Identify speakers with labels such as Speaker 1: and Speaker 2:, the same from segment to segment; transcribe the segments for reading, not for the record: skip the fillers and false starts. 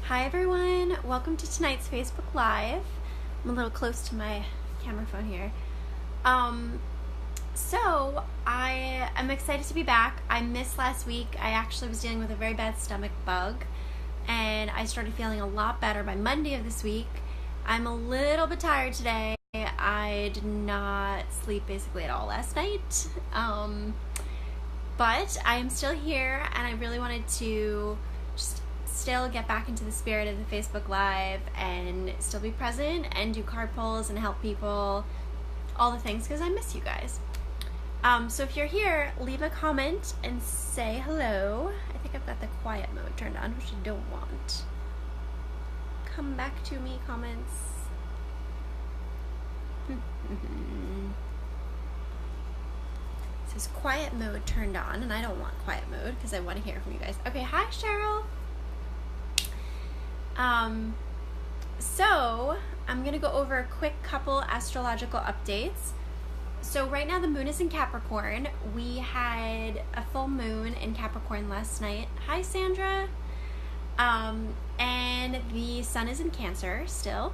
Speaker 1: Hi everyone, welcome to tonight's Facebook Live. I'm a little close to my camera phone here. So I am excited to be back. I missed last week. I actually was dealing with a very bad stomach bug and I started feeling a lot better by Monday of this week. I'm a little bit tired today. I did not sleep basically at all last night. But I am still here and I really wanted to just still get back into the spirit of the Facebook Live and still be present and do card pulls and help people, all the things, because I miss you guys. So if you're here, leave a comment and say hello. I think I've got the quiet mode turned on, which I don't want. Come back to me, comments. It says quiet mode turned on, and I don't want quiet mode because I want to hear from you guys. Okay, hi Cheryl. So I'm gonna go over a quick couple astrological updates. So right now the moon is in Capricorn. We had a full moon in Capricorn last night. Hi Sandra. And the sun is in Cancer still.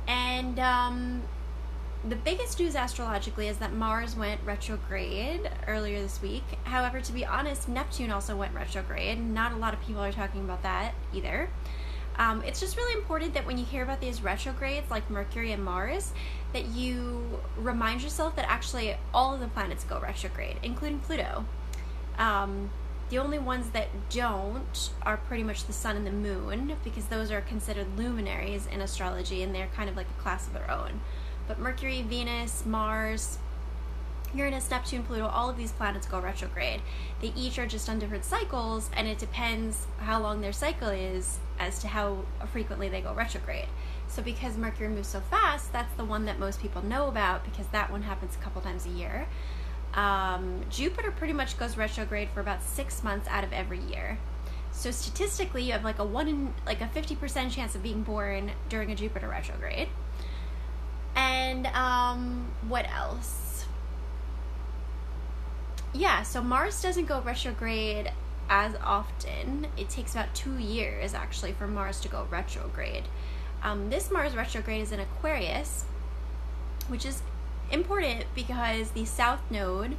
Speaker 1: And the biggest news astrologically is that Mars went retrograde earlier this week. However, to be honest, Neptune also went retrograde. Not a lot of people are talking about that either. It's just really important that when you hear about these retrogrades like Mercury and Mars, that you remind yourself that actually all of the planets go retrograde, including Pluto. The only ones that don't are pretty much the sun and the moon, because those are considered luminaries in astrology and they're kind of like a class of their own. But Mercury, Venus, Mars, Uranus, Neptune, Pluto, all of these planets go retrograde. They each are just on different cycles, and it depends how long their cycle is as to how frequently they go retrograde. So because Mercury moves so fast, that's the one that most people know about, because that one happens a couple times a year. Jupiter pretty much goes retrograde for about 6 months out of every year. So statistically, you have like a 50% chance of being born during a Jupiter retrograde. And what else? Yeah, so Mars doesn't go retrograde as often. It takes about 2 years actually for Mars to go retrograde. This Mars retrograde is in Aquarius, which is important because the south node,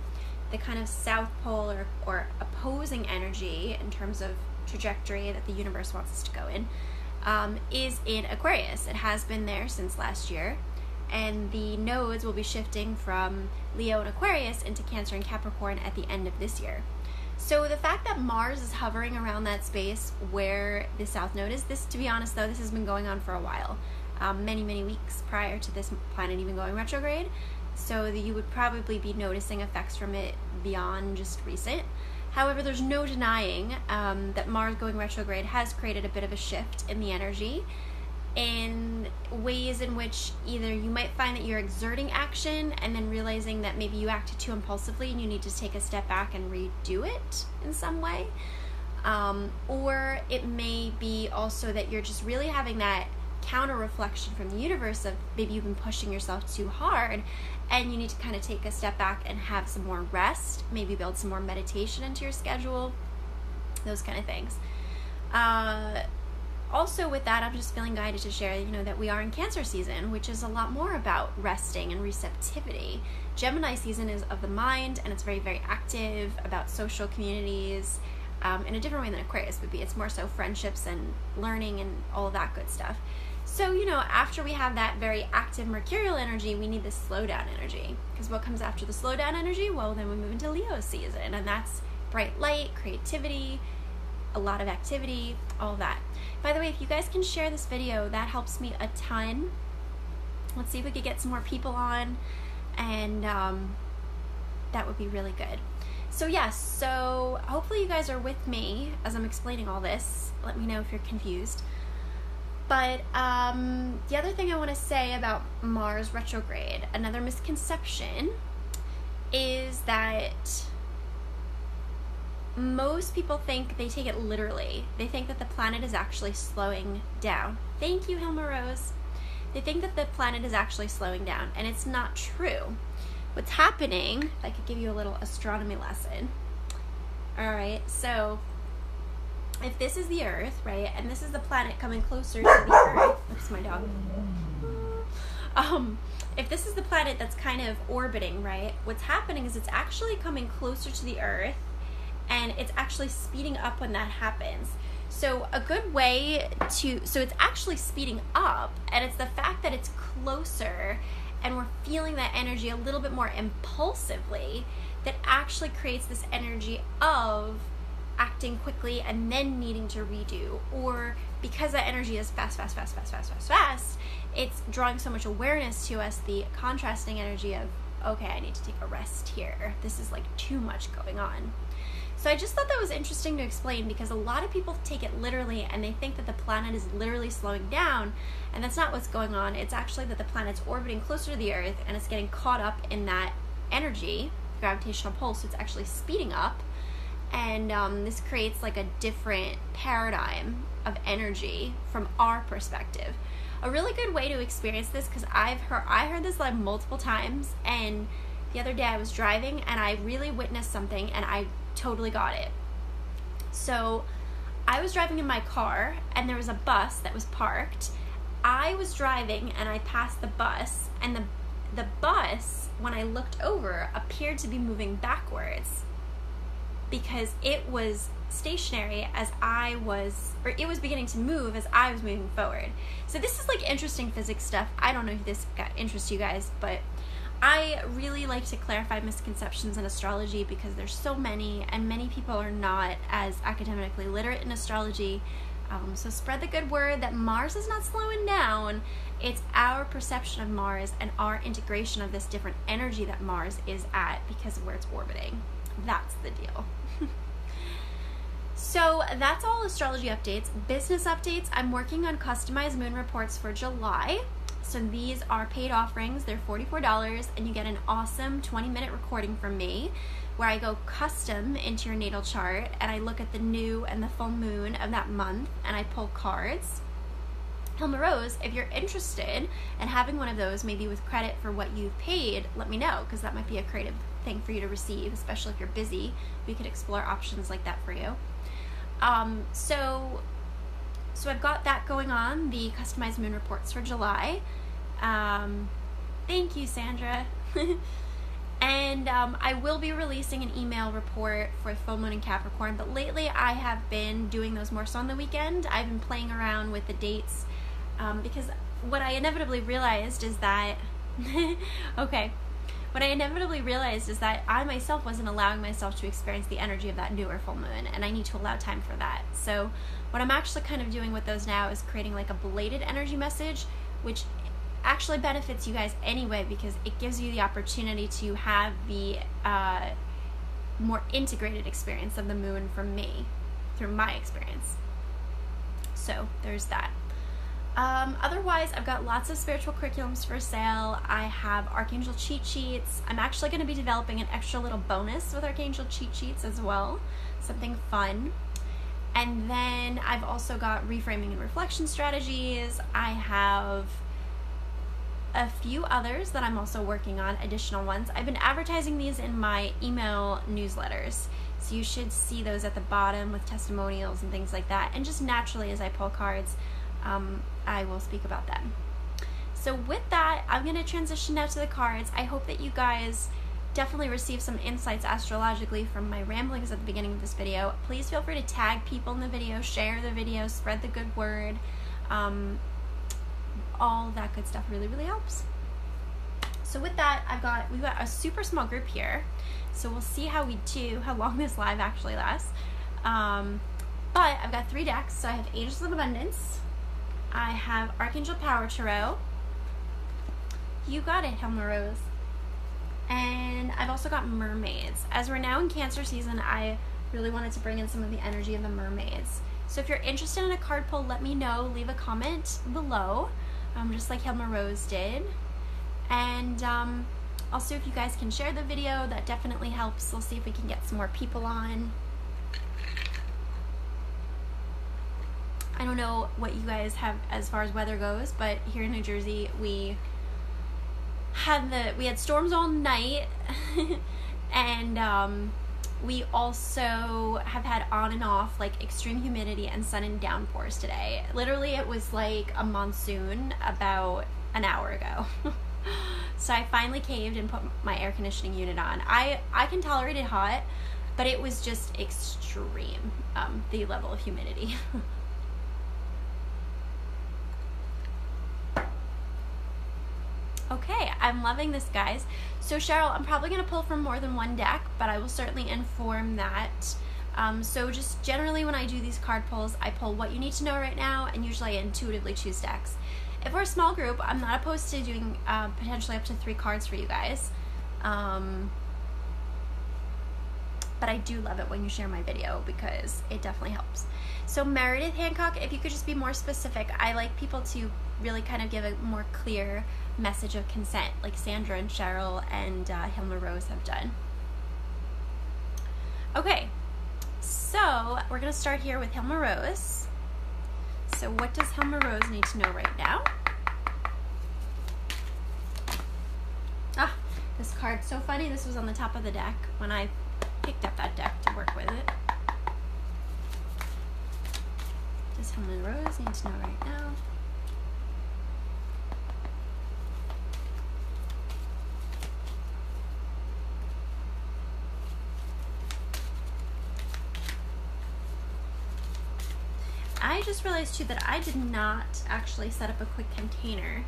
Speaker 1: the kind of south pole or opposing energy in terms of trajectory that the universe wants us to go in, is in Aquarius. It has been there since last year. And the nodes will be shifting from Leo and Aquarius into Cancer and Capricorn at the end of this year. So the fact that Mars is hovering around that space where the south node is, this, to be honest though, this has been going on for a while, many weeks prior to this planet even going retrograde. So that you would probably be noticing effects from it beyond just recent. However, there's no denying that Mars going retrograde has created a bit of a shift in the energy, in ways in which either you might find that you're exerting action and then realizing that maybe you acted too impulsively and you need to take a step back and redo it in some way, or it may be also that you're just really having that counter reflection from the universe of maybe you've been pushing yourself too hard and you need to kind of take a step back and have some more rest, maybe build some more meditation into your schedule, those kind of things. Also with that, I'm just feeling guided to share, that we are in Cancer season, which is a lot more about resting and receptivity. Gemini season is of the mind, and it's very active, about social communities, in a different way than Aquarius would be. It's more so friendships and learning and all of that good stuff. So, after we have that very active mercurial energy, we need this slow down energy. Because what comes after the slow down energy? Well, then we move into Leo season, and that's bright light, creativity, a lot of activity, all of that. By the way, if you guys can share this video, that helps me a ton. Let's see if we could get some more people on, and that would be really good. So yes, so hopefully you guys are with me as I'm explaining all this. Let me know if you're confused. But the other thing I want to say about Mars retrograde, another misconception, is that most people think they take it literally. They think that the planet is actually slowing down. Thank you, Hilma Rose. They think that the planet is actually slowing down, and it's not true. What's happening, if I could give you a little astronomy lesson. All right, so if this is the Earth, right, and this is the planet coming closer to the Earth, oops, my dog. If this is the planet that's kind of orbiting, right, what's happening is it's actually coming closer to the Earth, and it's actually speeding up when that happens. So a good way so it's actually speeding up, and it's the fact that it's closer and we're feeling that energy a little bit more impulsively that actually creates this energy of acting quickly and then needing to redo. Or because that energy is fast, it's drawing so much awareness to us, the contrasting energy of, okay, I need to take a rest here. This is like too much going on. So I just thought that was interesting to explain, because a lot of people take it literally and they think that the planet is literally slowing down, and that's not what's going on. It's actually that the planet's orbiting closer to the Earth and it's getting caught up in that energy, gravitational pull, so it's actually speeding up. And this creates like a different paradigm of energy from our perspective. A really good way to experience this, because I heard this like multiple times, and the other day I was driving and I really witnessed something and I totally got it. So I was driving in my car and there was a bus that was parked. I was driving and I passed the bus, and the bus, when I looked over, appeared to be moving backwards, because it was stationary as I was, or it was beginning to move as I was moving forward. So this is like interesting physics stuff. I don't know if this interests you guys, but I really like to clarify misconceptions in astrology, because there's so many, and many people are not as academically literate in astrology. So spread the good word that Mars is not slowing down. It's our perception of Mars and our integration of this different energy that Mars is at because of where it's orbiting. That's the deal. So that's all astrology updates. Business updates, I'm working on customized moon reports for July. So these are paid offerings. They're $44, and you get an awesome 20-minute recording from me where I go custom into your natal chart, and I look at the new and the full moon of that month, and I pull cards. Hilma Rose, if you're interested in having one of those, maybe with credit for what you've paid, let me know, because that might be a creative thing for you to receive, especially if you're busy. We could explore options like that for you. So I've got that going on, the customized moon reports for July. Thank you, Sandra. And I will be releasing an email report for full moon in Capricorn, but lately I have been doing those more so on the weekend. I've been playing around with the dates, because what I inevitably realized is that what I inevitably realized is that I myself wasn't allowing myself to experience the energy of that newer full moon, and I need to allow time for that. So what I'm actually kind of doing with those now is creating like a belated energy message, which actually benefits you guys anyway, because it gives you the opportunity to have the more integrated experience of the moon from me, through my experience. So there's that. Otherwise, I've got lots of spiritual curriculums for sale. I have Archangel cheat sheets. I'm actually going to be developing an extra little bonus with Archangel cheat sheets as well, something fun. And then I've also got reframing and reflection strategies. I have a few others that I'm also working on, additional ones. I've been advertising these in my email newsletters, so you should see those at the bottom with testimonials and things like that. And just naturally, as I pull cards, I will speak about them. So with that, I'm going to transition now to the cards. I hope that you guys definitely received some insights astrologically from my ramblings at the beginning of this video. Please feel free to tag people in the video, share the video, spread the good word. All that good stuff really, really helps. So with that, we've got a super small group here. So we'll see how we do, how long this live actually lasts. But I've got 3 decks. So I have Angels of Abundance. I have Archangel Power Tarot. You got it, Hilma Rose. And I've also got Mermaids. As we're now in Cancer season, I really wanted to bring in some of the energy of the mermaids. So if you're interested in a card pull, let me know. Leave a comment below, just like Hilma Rose did. And also, if you guys can share the video, that definitely helps. We'll see if we can get some more people on. I don't know what you guys have as far as weather goes, but here in New Jersey, we had storms all night, and We also have had on and off like extreme humidity and sudden downpours today. Literally, it was like a monsoon about an hour ago. So I finally caved and put my air conditioning unit on. I can tolerate it hot, but it was just extreme, the level of humidity. Okay, I'm loving this, guys. So Cheryl, I'm probably going to pull from more than one deck, but I will certainly inform that. So just generally when I do these card pulls, I pull what you need to know right now, and usually I intuitively choose decks. If we're a small group, I'm not opposed to doing potentially up to 3 cards for you guys. But I do love it when you share my video because it definitely helps. So Meredith Hancock, if you could just be more specific, I like people to really kind of give a more clear message of consent, like Sandra and Cheryl and Hilma Rose have done. Okay, so we're going to start here with Hilma Rose. So what does Hilma Rose need to know right now? Ah, this card's so funny. This was on the top of the deck when I picked up that deck to work with it. What does Hilma Rose need to know right now? I just realized too that I did not actually set up a quick container.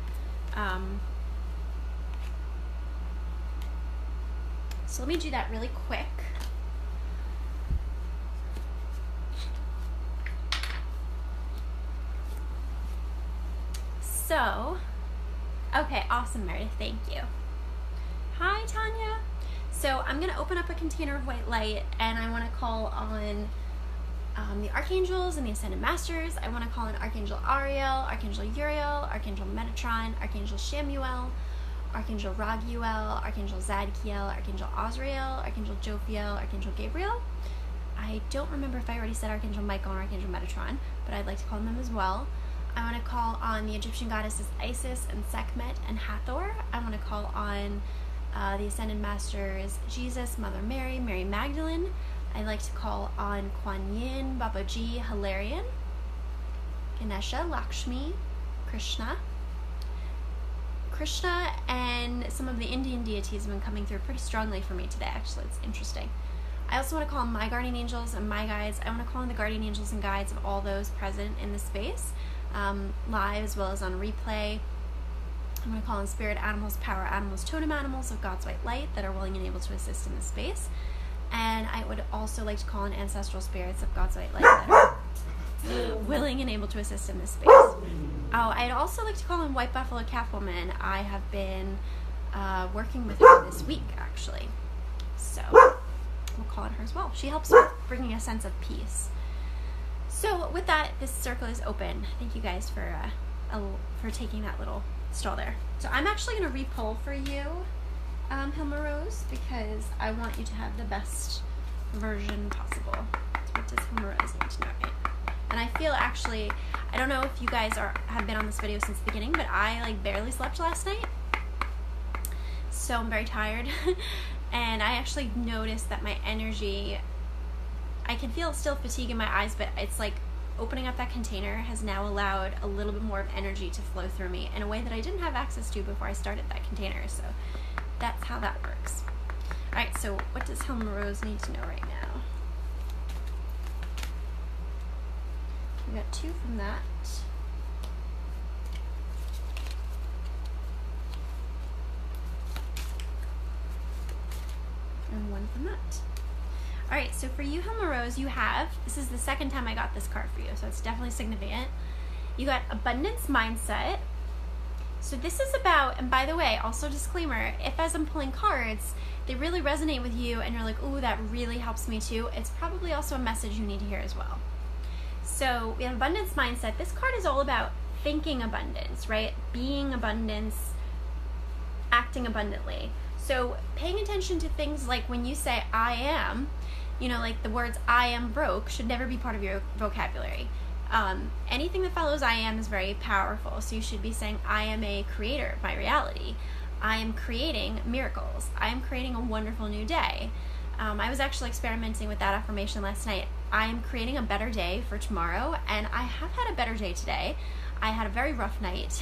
Speaker 1: So let me do that really quick. So, okay, awesome, Meredith, thank you. Hi, Tanya. So I'm going to open up a container of white light, and I want to call on the Archangels and the Ascended Masters. I want to call in Archangel Ariel, Archangel Uriel, Archangel Metatron, Archangel Shamuel, Archangel Raguel, Archangel Zadkiel, Archangel Azrael, Archangel Jophiel, Archangel Gabriel. I don't remember if I already said Archangel Michael or Archangel Metatron, but I'd like to call on them as well. I want to call on the Egyptian goddesses Isis and Sekhmet and Hathor. I want to call on the Ascended Masters Jesus, Mother Mary, Mary Magdalene. I like to call on Kuan Yin, Babaji, Hilarion, Ganesha, Lakshmi, Krishna, and some of the Indian deities have been coming through pretty strongly for me today, actually. It's interesting. I also want to call on my guardian angels and my guides. I want to call on the guardian angels and guides of all those present in the space, live as well as on replay. I'm going to call on spirit animals, power animals, totem animals of God's white light that are willing and able to assist in this space. And I would also like to call on ancestral spirits of God's white light that are willing and able to assist in this space. Oh, I'd also like to call on White Buffalo Calf Woman. I have been working with her this week, actually. So we'll call on her as well. She helps with bringing a sense of peace. So with that, this circle is open. Thank you guys for taking that little stall there. So I'm actually going to re-pull for you, Hilma Rose, because I want you to have the best version possible. So what does Hilma Rose need to know? Right? And I feel actually, I don't know if you guys have been on this video since the beginning, but I barely slept last night. So I'm very tired. And I actually noticed that my energy, I can feel still fatigue in my eyes, but it's like opening up that container has now allowed a little bit more of energy to flow through me in a way that I didn't have access to before I started that container. So that's how that works. Alright, so what does Hilma Rose need to know right now? We got 2 from that. And 1 from that. Alright, so for you, Hilma Rose, you have, this is the second time I got this card for you, so it's definitely significant. You got Abundance Mindset. So this is about, and by the way, also disclaimer, if as I'm pulling cards, they really resonate with you and you're like, ooh, that really helps me too, it's probably also a message you need to hear as well. So we have Abundance Mindset. This card is all about thinking abundance, right? Being abundance, acting abundantly. So paying attention to things like when you say I am, you know, like the words I am broke should never be part of your vocabulary. Anything that follows I am is very powerful. So you should be saying I am a creator of my reality. I am creating miracles. I am creating a wonderful new day. I was actually experimenting with that affirmation last night. I am creating a better day for tomorrow, and I have had a better day today. I had a very rough night,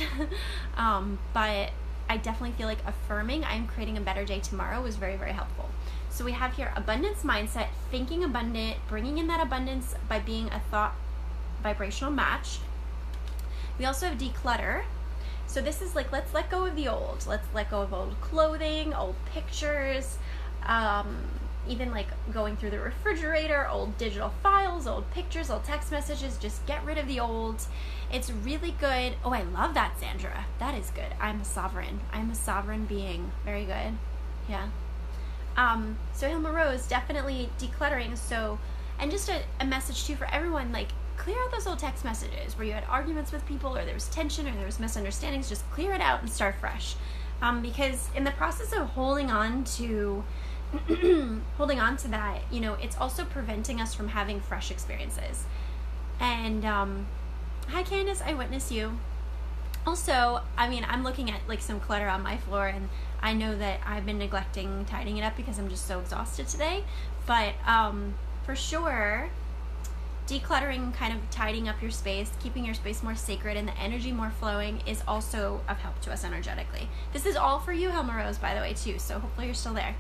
Speaker 1: but I definitely feel like affirming I am creating a better day tomorrow was very, very helpful. So we have here abundance mindset, thinking abundant, bringing in that abundance by being a thought vibrational match. We also have declutter. So this is like, let's let go of the old. Let's let go of old clothing, old pictures, even like going through the refrigerator, old digital files, old pictures, old text messages. Just get rid of the old. It's really good. Oh, I love that, Sandra. That is good. I'm a sovereign. I'm a sovereign being. Very good. Yeah. So Hilma Rose, definitely decluttering. So, and just a message too for everyone, like, clear out those old text messages where you had arguments with people, or there was tension, or there was misunderstandings. Just clear it out and start fresh. Because in the process of holding on to that, you know, it's also preventing us from having fresh experiences. And hi Candace, I witness you. Also, I mean, I'm looking at like some clutter on my floor, and I know that I've been neglecting tidying it up because I'm just so exhausted today. But for sure, decluttering, kind of tidying up your space, keeping your space more sacred and the energy more flowing is also of help to us energetically. This is all for you, Hilma Rose, by the way, too, so hopefully you're still there.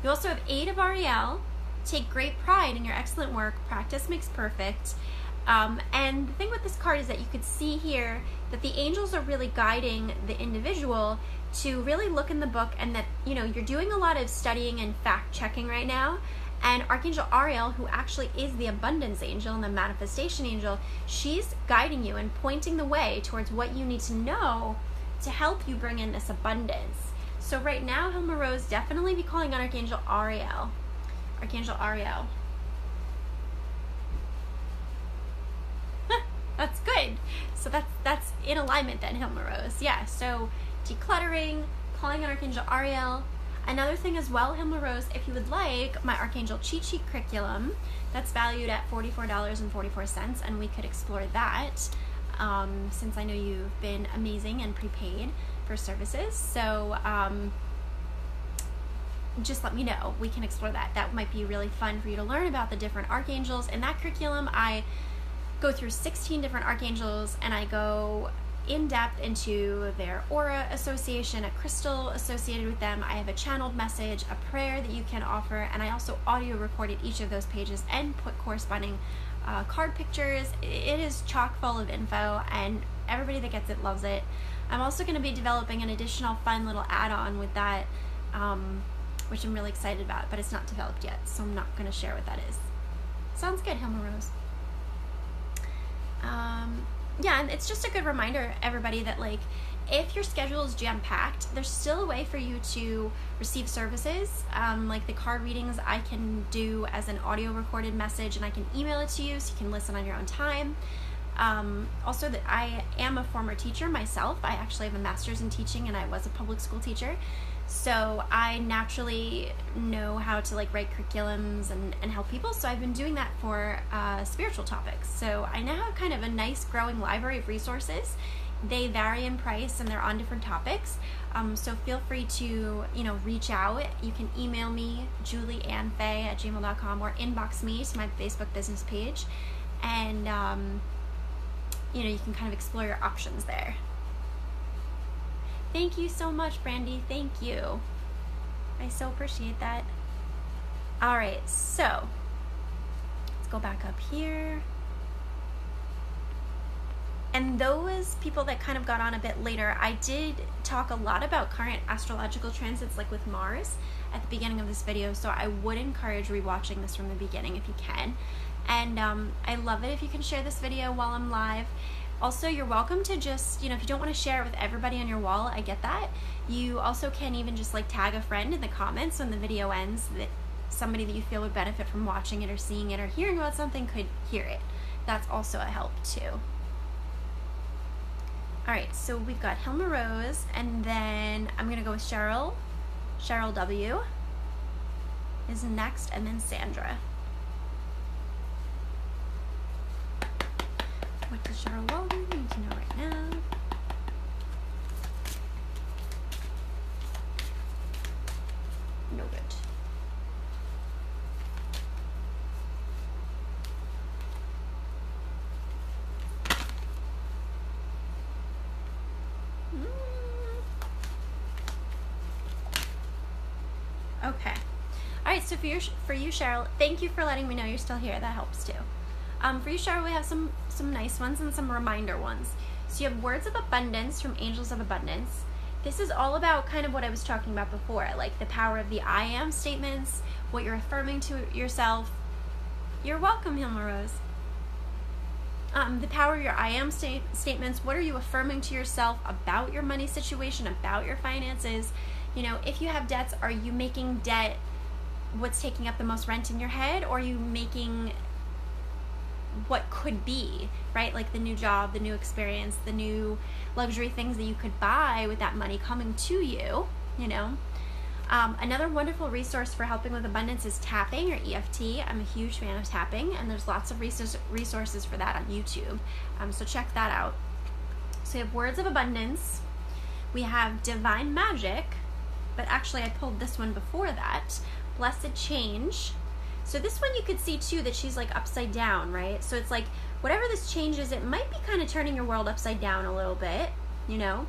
Speaker 1: You also have 8 of Ariel. Take great pride in your excellent work. Practice makes perfect. And the thing with this card is that you could see here that the angels are really guiding the individual to really look in the book, and that, you know, you're doing a lot of studying and fact checking right now. And Archangel Ariel, who actually is the abundance angel and the manifestation angel, she's guiding you and pointing the way towards what you need to know to help you bring in this abundance. So right now, Hilma Rose, definitely be calling on Archangel Ariel. Archangel Ariel. That's good. So that's in alignment then, Hilma Rose. Yeah, so decluttering, calling on Archangel Ariel. Another thing as well, Hilma Rose, if you would like my Archangel Cheat Sheet curriculum, that's valued at $44.44, and we could explore that since I know you've been amazing and prepaid for services. So just let me know. We can explore that. That might be really fun for you to learn about the different archangels. In that curriculum, I go through 16 different archangels, and I go in depth into their aura association, a crystal associated with them. I have a channeled message, a prayer that you can offer, and I also audio recorded each of those pages and put corresponding card pictures. It is chock full of info, and everybody that gets it loves it. I'm also going to be developing an additional fun little add-on with that, which I'm really excited about, but it's not developed yet, so I'm not going to share what that is. Sounds good, Hilma Rose. Yeah, and it's just a good reminder, everybody, that like, if your schedule is jam-packed, there's still a way for you to receive services. Like the card readings I can do as an audio recorded message, and I can email it to you so you can listen on your own time. Also, that I am a former teacher myself. I actually have a master's in teaching, and I was a public school teacher. So I naturally know how to like write curriculums and help people. So I've been doing that for spiritual topics. So I now have kind of a nice growing library of resources. They vary in price, and they're on different topics. So feel free to, you know, reach out. You can email me, julieannfaye@gmail.com, or inbox me to my Facebook business page. And, you know, you can kind of explore your options there. Thank you so much, Brandy. Thank you. I so appreciate that. All right, so let's go back up here. And those people that kind of got on a bit later, I did talk a lot about current astrological transits, like with Mars, at the beginning of this video, so I would encourage rewatching this from the beginning if you can. And I love it if you can share this video while I'm live. Also, you're welcome to just, you know, if you don't want to share it with everybody on your wall, I get that. You also can even just like tag a friend in the comments when the video ends, that somebody that you feel would benefit from watching it or seeing it or hearing about something could hear it. That's also a help too. All right, so we've got Hilma Rose, and then I'm going to go with Cheryl. Cheryl W. is next, and then Sandra. What does Cheryl Walden need to know right now? No good. Okay. All right, so for you, Cheryl, thank you for letting me know you're still here. That helps too. For you, Cheryl, we have some nice ones and some reminder ones. So you have words of abundance from Angels of Abundance. This is all about kind of what I was talking about before, like the power of the I am statements, what you're affirming to yourself. You're welcome, Hilma Rose. The power of your I am statements. What are you affirming to yourself about your money situation, about your finances? You know, if you have debts, are you making debt what's taking up the most rent in your head, or are you making what could be, right? Like the new job, the new experience, the new luxury things that you could buy with that money coming to you, you know? Another wonderful resource for helping with abundance is tapping, or EFT. I'm a huge fan of tapping, and there's lots of resources for that on YouTube. So check that out. So we have words of abundance. We have divine magic, but actually I pulled this one before that. Blessed change. So this one you could see too that she's like upside down, right? So it's like whatever this change is, it might be kind of turning your world upside down a little bit, you know?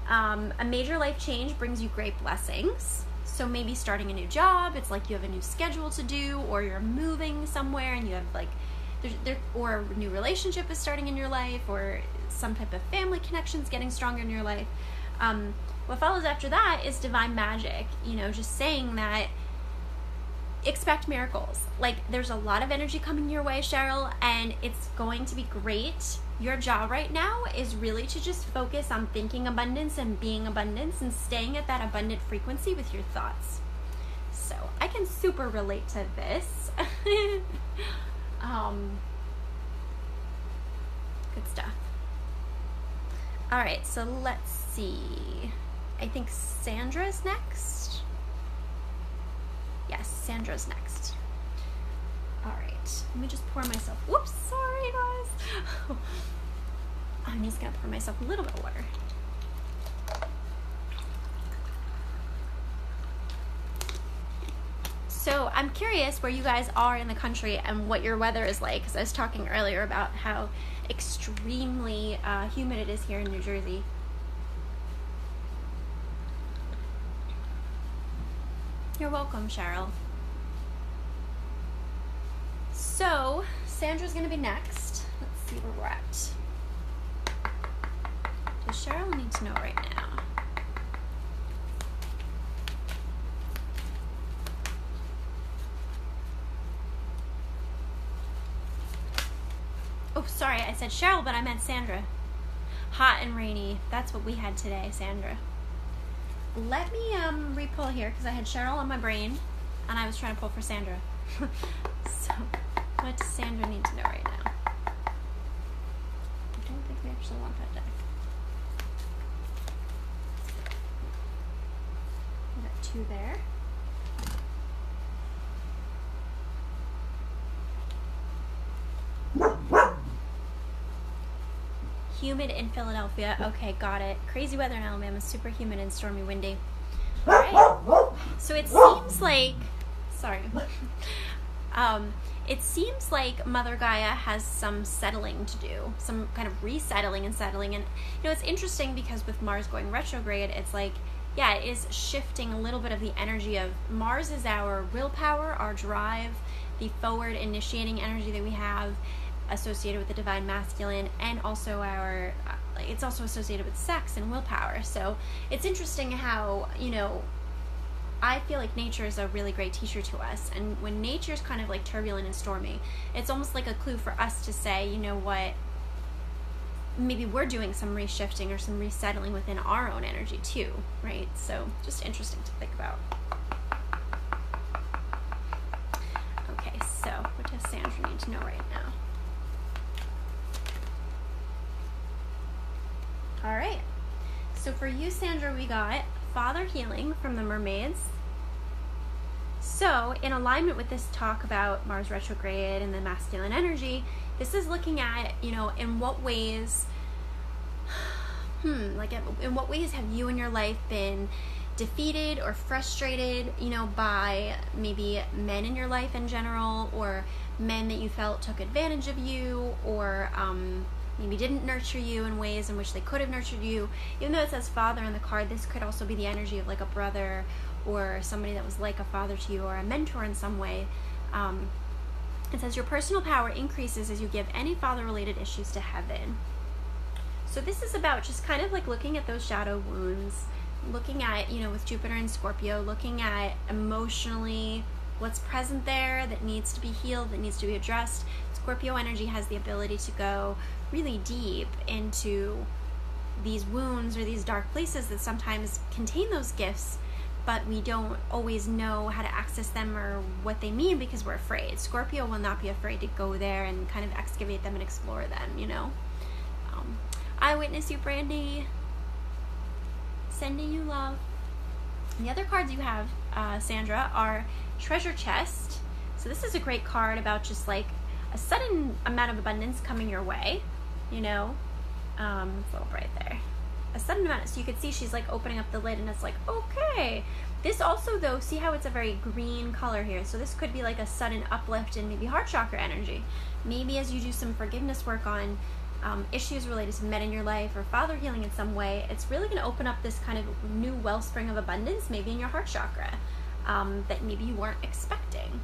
Speaker 1: A major life change brings you great blessings. So maybe starting a new job, it's like you have a new schedule to do, or you're moving somewhere and you have like, or a new relationship is starting in your life, or some type of family connections getting stronger in your life. What follows after that is divine magic, you know, just saying that expect miracles. Like there's a lot of energy coming your way, Cheryl, and it's going to be great. Your job right now is really to just focus on thinking abundance and being abundance and staying at that abundant frequency with your thoughts. So I can super relate to this. Good stuff. All right, so let's see. I think Sandra's next. Yes, Sandra's next. All right, let me just pour myself, whoops, sorry guys. I'm just gonna pour myself a little bit of water. So I'm curious where you guys are in the country and what your weather is like, because I was talking earlier about how extremely humid it is here in New Jersey. You're welcome, Cheryl. So, Sandra's gonna be next. Let's see where we're at. Does Cheryl need to know right now? Oh, sorry, I said Cheryl, but I meant Sandra. Hot and rainy. That's what we had today, Sandra. Let me re-pull here, because I had Cheryl on my brain, and I was trying to pull for Sandra. So, what does Sandra need to know right now? I don't think we actually want that deck. We got 2 there. Humid in Philadelphia. Okay, got it. Crazy weather in Alabama. Super humid and stormy, windy. All right. So it seems like, sorry. It seems like Mother Gaia has some settling to do, some kind of resettling and settling. And you know, it's interesting because with Mars going retrograde, it's like, yeah, it is shifting a little bit of the energy of Mars is our willpower, our drive, the forward initiating energy that we have associated with the divine masculine, and also our it's also associated with sex and willpower. So it's interesting how, you know, I feel like nature is a really great teacher to us, and when nature's kind of like turbulent and stormy, it's almost like a clue for us to say, you know what, maybe we're doing some reshifting or some resettling within our own energy too, right? So just interesting to think about. Okay, so what does Sandra need to know right now? All right, so for you, Sandra, we got Father Healing from the Mermaids. So in alignment with this talk about Mars retrograde and the masculine energy, this is looking at, you know, in what ways, in what ways have you in your life been defeated or frustrated, you know, by maybe men in your life in general, or men that you felt took advantage of you, or maybe didn't nurture you in ways in which they could have nurtured you. Even though it says father on the card, this could also be the energy of like a brother or somebody that was like a father to you, or a mentor in some way. It says your personal power increases as you give any father-related issues to heaven. So this is about just kind of like looking at those shadow wounds, looking at, you know, with Jupiter and Scorpio, looking at emotionally what's present there that needs to be healed, that needs to be addressed. Scorpio energy has the ability to go really deep into these wounds or these dark places that sometimes contain those gifts, but we don't always know how to access them or what they mean because we're afraid. Scorpio will not be afraid to go there and kind of excavate them and explore them, you know. I witness you, Brandy. Sending you love. And the other cards you have, Sandra, are Treasure Chest. So this is a great card about just like a sudden amount of abundance coming your way, you know. It's a little bright there. A sudden amount, so you could see she's like opening up the lid and it's like, okay. This also though, see how it's a very green color here, so this could be like a sudden uplift in maybe heart chakra energy. Maybe as you do some forgiveness work on issues related to men in your life or father healing in some way, it's really going to open up this kind of new wellspring of abundance, maybe in your heart chakra, that maybe you weren't expecting.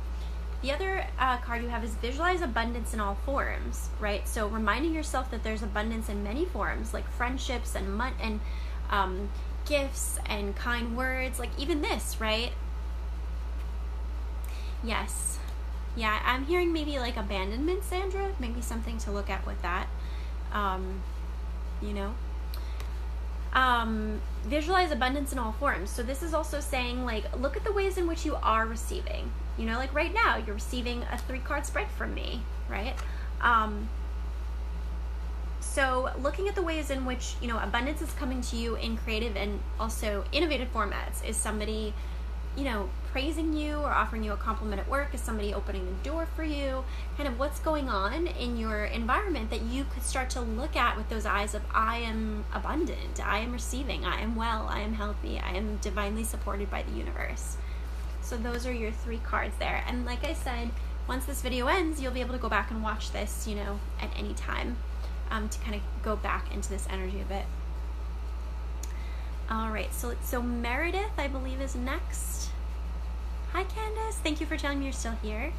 Speaker 1: The other card you have is visualize abundance in all forms, right? So reminding yourself that there's abundance in many forms, like friendships and gifts and kind words, like even this, right? Yes. Yeah, I'm hearing maybe like abandonment, Sandra, maybe something to look at with that. You know, visualize abundance in all forms. So this is also saying, like, look at the ways in which you are receiving. You know, like right now you're receiving a 3-card spread from me, right? So looking at the ways in which, you know, abundance is coming to you in creative and also innovative formats. Is somebody, you know, praising you or offering you a compliment at work? Is somebody opening the door for you? Kind of what's going on in your environment that you could start to look at with those eyes of, I am abundant, I am receiving, I am well, I am healthy, I am divinely supported by the universe. So those are your 3 cards there. And like I said, once this video ends, you'll be able to go back and watch this, you know, at any time, to kind of go back into this energy a bit. All right, so Meredith, I believe, is next. Hi, Candace. Thank you for telling me you're still here.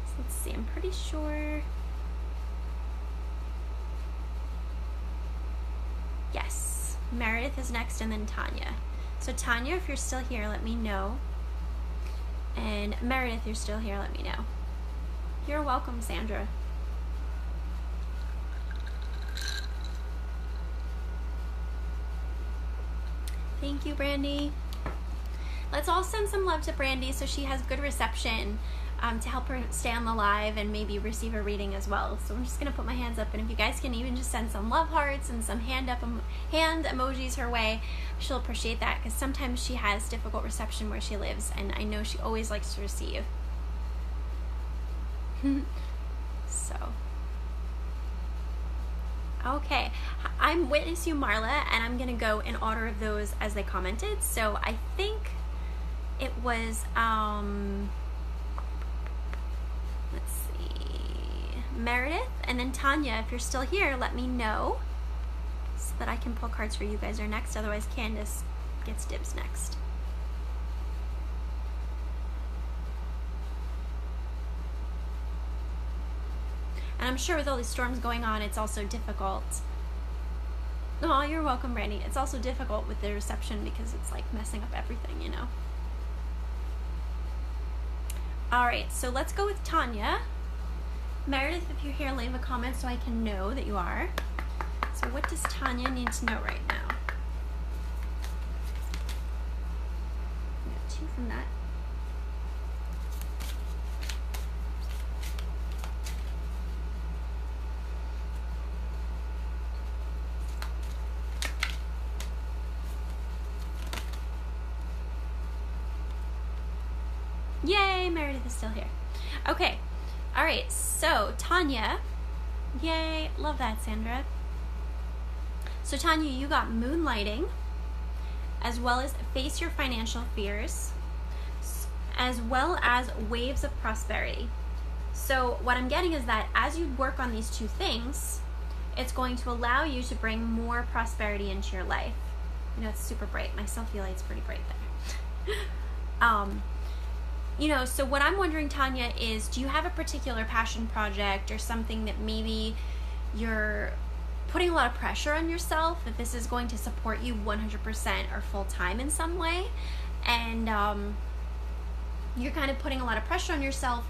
Speaker 1: So let's see. I'm pretty sure. Yes. Meredith is next, and then Tanya. So Tanya, if you're still here, let me know. And Meredith, if you're still here, let me know. You're welcome, Sandra. Thank you, Brandy. Let's all send some love to Brandy so she has good reception, to help her stay on the live and maybe receive a reading as well. So I'm just going to put my hands up, and if you guys can even just send some love hearts and some hand emojis her way, she'll appreciate that, because sometimes she has difficult reception where she lives, and I know she always likes to receive. So. Okay, I'm witness you, Marla, and I'm going to go in order of those as they commented. So I think it was, let's see, Meredith, and then Tanya. If you're still here, let me know so that I can pull cards for you guys are next. Otherwise, Candace gets dibs next. And I'm sure with all these storms going on, it's also difficult. Oh, you're welcome, Brandy. It's also difficult with the reception because it's like messing up everything, you know. All right, so let's go with Tanya. Meredith, if you're here, leave a comment so I can know that you are. So what does Tanya need to know right now? We got 2 from that. Yay, Meredith is still here. Okay, all right, so Tanya, yay, love that, Sandra. So Tanya, you got moonlighting, as well as face your financial fears, as well as waves of prosperity. So what I'm getting is that as you work on these 2 things, It's going to allow you to bring more prosperity into your life. You know, it's super bright. My selfie light's pretty bright there. You know, so what I'm wondering, Tanya, is do you have a particular passion project or something that maybe you're putting a lot of pressure on yourself, that this is going to support you 100% or full-time in some way, and you're kind of putting a lot of pressure on yourself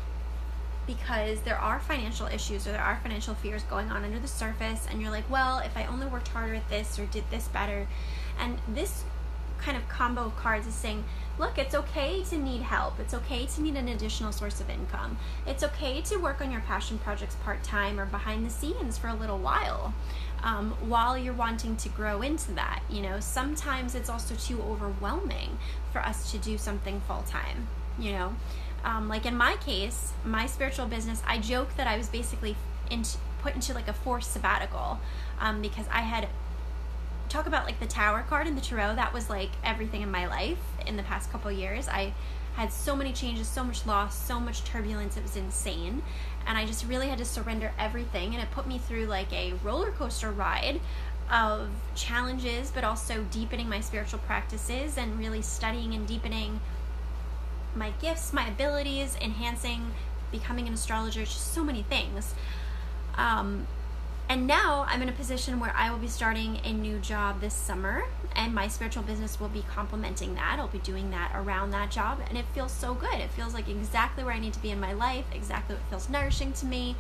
Speaker 1: because there are financial issues or there are financial fears going on under the surface, and you're like, well, if I only worked harder at this or did this better. And this kind of combo of cards is saying, look, it's okay to need help. It's okay to need an additional source of income. It's okay to work on your passion projects part-time or behind the scenes for a little while you're wanting to grow into that. You know, sometimes it's also too overwhelming for us to do something full-time, you know. Like in my case, my spiritual business, I joke that I was basically put into like a forced sabbatical because I had, talk about like the Tower card in the Tarot, that was like everything in my life in the past couple of years. I had so many changes, so much loss, so much turbulence, it was insane. And I just really had to surrender everything, and it put me through like a roller coaster ride of challenges, but also deepening my spiritual practices and really studying and deepening my gifts, my abilities, enhancing, becoming an astrologer, just so many things. And now I'm in a position where I will be starting a new job this summer, and my spiritual business will be complementing that. I'll be doing that around that job, and it feels so good. It feels like exactly where I need to be in my life, exactly what feels nourishing to me.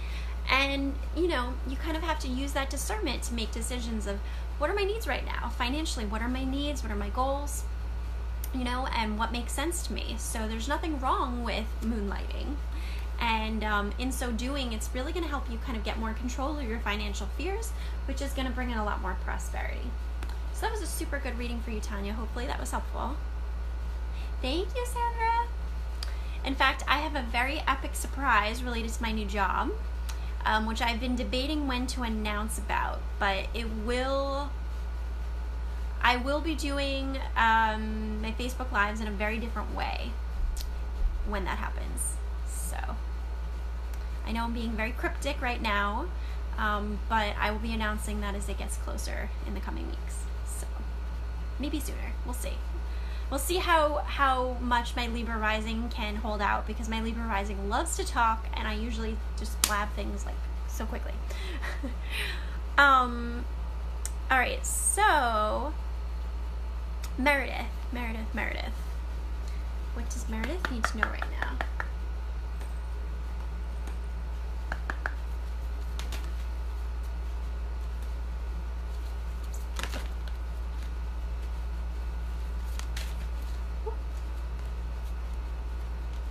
Speaker 1: And, you know, you kind of have to use that discernment to make decisions of what are my needs right now? Financially, what are my needs? What are my goals? You know, and what makes sense to me. So there's nothing wrong with moonlighting. And in so doing, it's really going to help you kind of get more control of your financial fears, which is going to bring in a lot more prosperity. So that was a super good reading for you, Tanya. Hopefully that was helpful. Thank you, Sandra. In fact, I have a very epic surprise related to my new job, which I've been debating when to announce about, but I will be doing my Facebook Lives in a very different way when that happens. So I know I'm being very cryptic right now, but I will be announcing that as it gets closer in the coming weeks. So maybe sooner. We'll see. We'll see how much my Libra rising can hold out, because my Libra rising loves to talk, and I usually just blab things like so quickly. All right, so Meredith. What does Meredith need to know right now?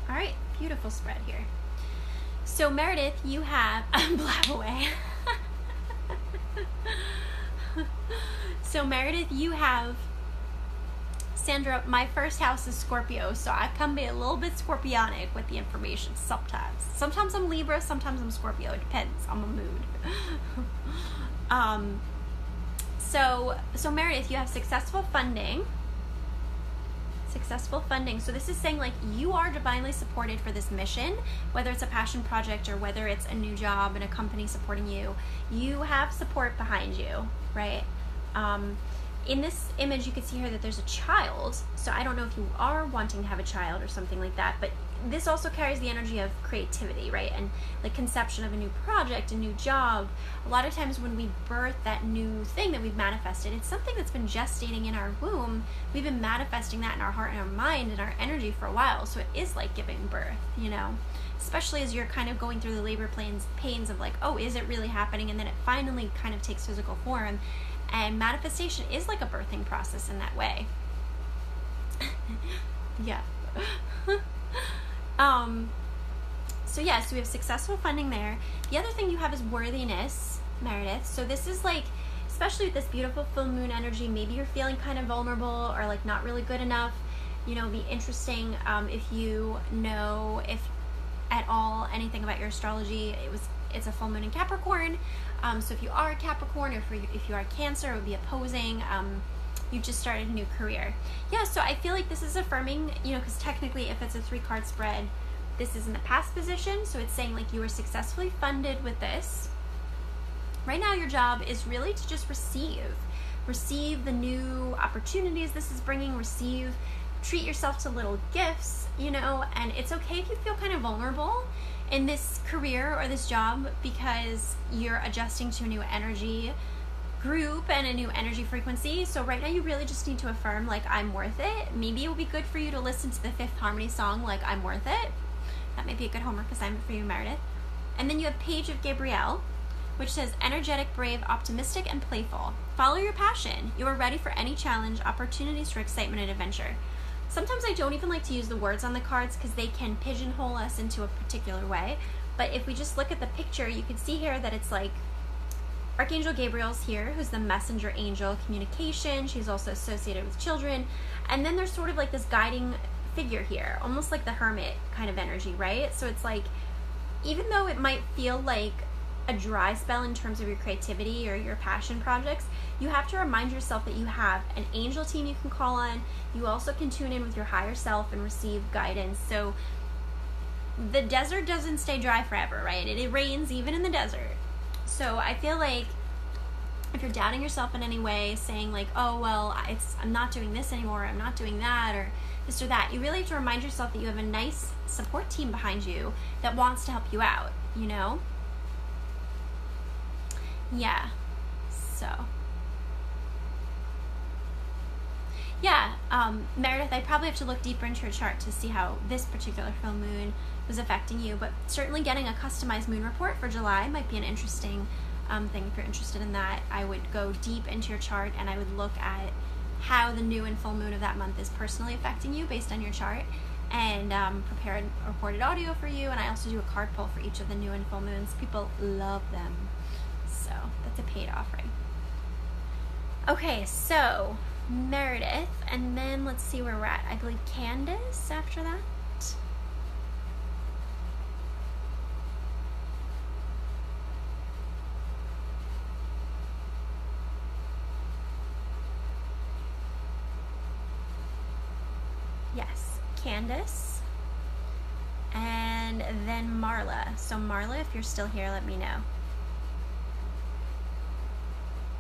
Speaker 1: All right, beautiful spread here. So Meredith, you have blab away. So Meredith, you have, Sandra, my first house is Scorpio, so I can be a little bit Scorpionic with the information sometimes. Sometimes I'm Libra, sometimes I'm Scorpio. It depends on my mood. So Meredith, you have successful funding. So this is saying like you are divinely supported for this mission, whether it's a passion project or whether it's a new job and a company supporting you. You have support behind you, right? In this image, you can see here that there's a child. So I don't know if you are wanting to have a child or something like that, but this also carries the energy of creativity, right? And like conception of a new project, a new job. A lot of times when we birth that new thing that we've manifested, it's something that's been gestating in our womb. We've been manifesting that in our heart and our mind and our energy for a while. So it is like giving birth, you know? Especially as you're kind of going through the labor pains of like, oh, is it really happening? And then it finally kind of takes physical form. And manifestation is like a birthing process in that way. Yeah. So we have successful funding there. The other thing you have is worthiness, Meredith. So this is like, especially with this beautiful full moon energy, maybe you're feeling kind of vulnerable or like not really good enough. You know, it'd be interesting if you know, if at all, anything about your astrology. It's a full moon in Capricorn. So if you are a Capricorn, or if you are Cancer, it would be opposing. You just started a new career. Yeah, so I feel like this is affirming, you know, because technically if it's a 3-card spread, this is in the past position. So it's saying like you were successfully funded with this. Right now your job is really to just receive the new opportunities this is bringing, treat yourself to little gifts, you know, and it's okay if you feel kind of vulnerable in this career or this job because you're adjusting to a new energy group and a new energy frequency. So right now you really just need to affirm, like, I'm worth it. Maybe it will be good for you to listen to the Fifth Harmony song, like, I'm worth it. That might be a good homework assignment for you, Meredith. And then you have Page of Gabrielle, which says energetic, brave, optimistic, and playful. Follow your passion. You are ready for any challenge, opportunities for excitement and adventure. Sometimes I don't even like to use the words on the cards because they can pigeonhole us into a particular way. But if we just look at the picture, you can see here that it's like Archangel Gabriel's here, who's the messenger angel, communication. She's also associated with children. And then there's sort of like this guiding figure here, almost like the hermit kind of energy, right? So it's like, even though it might feel like a dry spell in terms of your creativity or your passion projects, you have to remind yourself that you have an angel team you can call on. You also can tune in with your higher self and receive guidance. So the desert doesn't stay dry forever, right? It rains even in the desert. So I feel like if you're doubting yourself in any way, saying like, oh, well, I'm not doing this anymore, I'm not doing that, or this or that, you really have to remind yourself that you have a nice support team behind you that wants to help you out, you know? Yeah, so. Yeah, Meredith, I'd probably have to look deeper into your chart to see how this particular full moon was affecting you, but certainly getting a customized moon report for July might be an interesting thing. If you're interested in that, I would go deep into your chart and I would look at how the new and full moon of that month is personally affecting you based on your chart, and prepare a recorded audio for you. And I also do a card pull for each of the new and full moons. People love them, so that's a paid offering. Okay, so Meredith, and then let's see where we're at. I believe Candace after that. Yes, Candace, and then Marla. So Marla, if you're still here, let me know.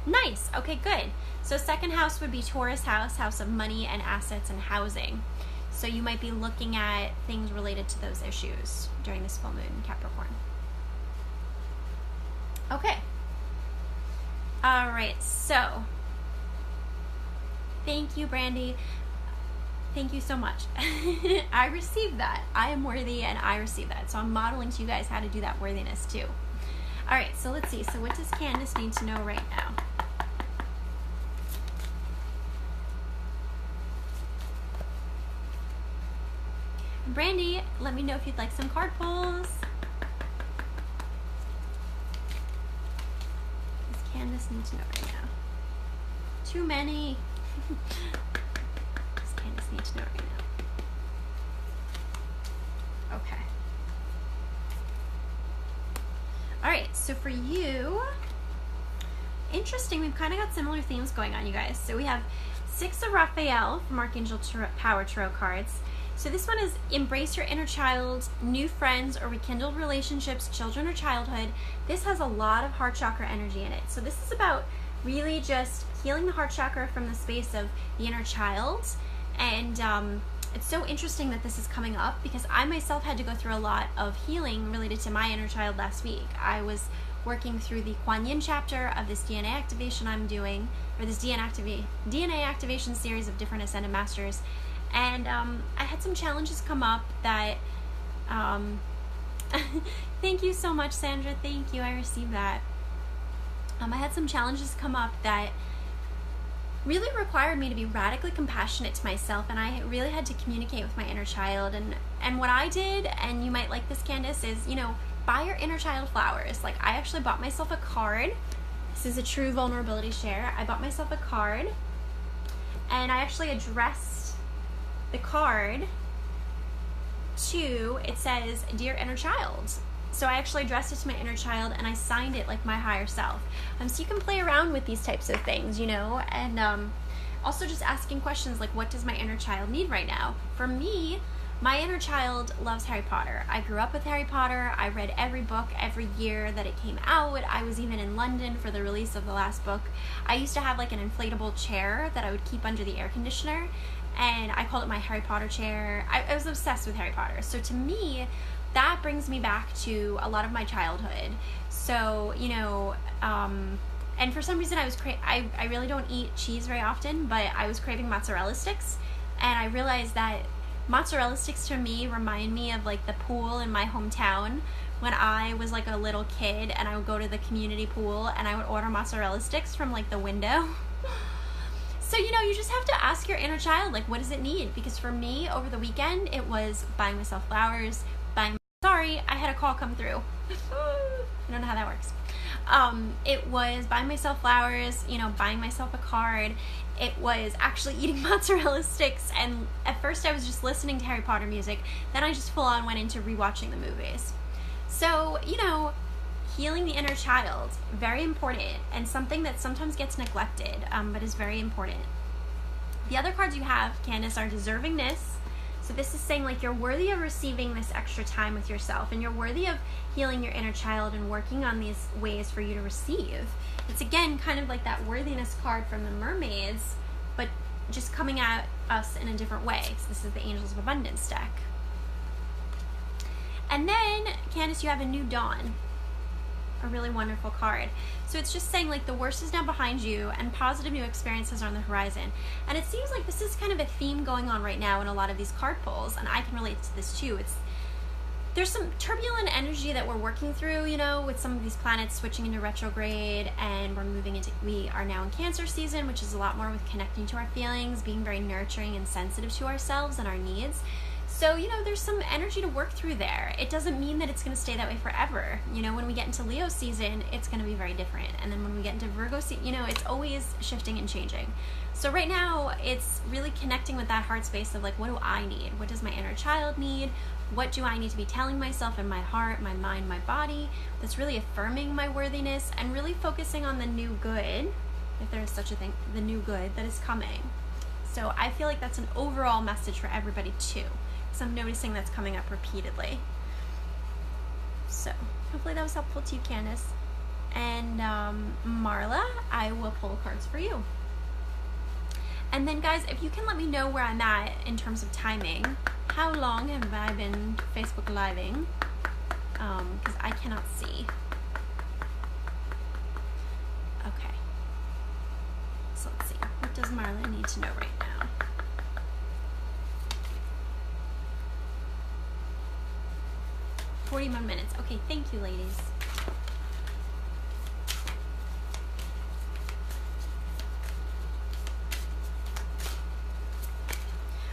Speaker 1: Nice. Okay, good. So second house would be Taurus house, house of money and assets and housing. So you might be looking at things related to those issues during this full moon in Capricorn. Okay. All right. So thank you, Brandy. Thank you so much. I received that. I am worthy and I receive that. So I'm modeling to you guys how to do that worthiness too. All right, so let's see. So what does Candace need to know right now? Brandy, let me know if you'd like some card pulls. What does Candace need to know right now? Too many. What does Candace need to know right now? Okay. All right, so for you, interesting, we've kind of got similar themes going on, you guys. So we have 6 of Raphael from Archangel Power Tarot cards. So this one is embrace your inner child, new friends or rekindled relationships, children or childhood. This has a lot of heart chakra energy in it. So this is about really just healing the heart chakra from the space of the inner child. And it's so interesting that this is coming up because I myself had to go through a lot of healing related to my inner child last week. I was working through the Kuan Yin chapter of this DNA activation I'm doing, or this DNA activation series of different Ascended Masters. And I had some challenges come up that, thank you so much, Sandra, thank you, I received that. I had some challenges come up that really required me to be radically compassionate to myself, and I really had to communicate with my inner child. And what I did, and you might like this, Candace, is, you know, buy your inner child flowers. Like, I actually bought myself a card. This is a true vulnerability share. I bought myself a card, and I actually addressed the card to, it says, Dear Inner Child. So I actually addressed it to my inner child and I signed it like my higher self. So you can play around with these types of things, you know, and also just asking questions like, what does my inner child need right now? For me, My inner child loves Harry Potter. I grew up with Harry Potter. I read every book every year that it came out. I was even in London for the release of the last book. I used to have like an inflatable chair that I would keep under the air conditioner, and I called it my Harry Potter chair. I was obsessed with Harry Potter. So to me, that brings me back to a lot of my childhood. So, you know, and for some reason I really don't eat cheese very often, but I was craving mozzarella sticks, and I realized that mozzarella sticks to me remind me of like the pool in my hometown when I was like a little kid, and I would go to the community pool and I would order mozzarella sticks from like the window. So, you know, you just have to ask your inner child, like, what does it need? Because for me, over the weekend, it was buying myself flowers, sorry, I had a call come through. I don't know how that works. It was buying myself flowers, you know, buying myself a card. It was actually eating mozzarella sticks, and at first I was just listening to Harry Potter music, then I just full on went into rewatching the movies. So, you know, healing the inner child, very important, and something that sometimes gets neglected, but is very important. The other cards you have, Candace, are deservingness. So this is saying like you're worthy of receiving this extra time with yourself, and you're worthy of healing your inner child and working on these ways for you to receive. It's again kind of like that worthiness card from the mermaids, but just coming at us in a different way. So this is the Angels of Abundance deck. And then, Candace, you have a new dawn. A really wonderful card. So it's just saying like the worst is now behind you and positive new experiences are on the horizon. And it seems like this is kind of a theme going on right now in a lot of these card pulls, and I can relate to this too. There's some turbulent energy that we're working through, you know, with some of these planets switching into retrograde, and we are now in Cancer season, which is a lot more with connecting to our feelings, being very nurturing and sensitive to ourselves and our needs. So, you know, there's some energy to work through there. It doesn't mean that it's going to stay that way forever. You know, when we get into Leo season, it's going to be very different. And then when we get into Virgo season, you know, it's always shifting and changing. So right now, it's really connecting with that heart space of like, what do I need? What does my inner child need? What do I need to be telling myself in my heart, my mind, my body? That's really affirming my worthiness and really focusing on the new good, if there is such a thing, the new good that is coming. So I feel like that's an overall message for everybody too. So I'm noticing that's coming up repeatedly. So hopefully that was helpful to you, Candace. And Marla, I will pull cards for you. And then guys, if you can let me know where I'm at in terms of timing. How long have I been Facebook Living? Because I cannot see. Okay. So let's see. What does Marla need to know right now? "41 minutes. Okay, thank you, ladies.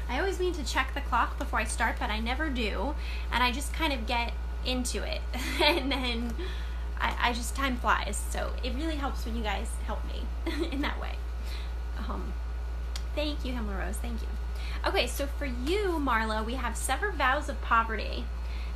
Speaker 1: I always mean to check the clock before I start, but I never do, and I just kind of get into it, and then I just, time flies, so it really helps when you guys help me in that way. Thank you, Himla Rose, thank you. Okay, so for you, Marla, we have Sever, Vows of Poverty.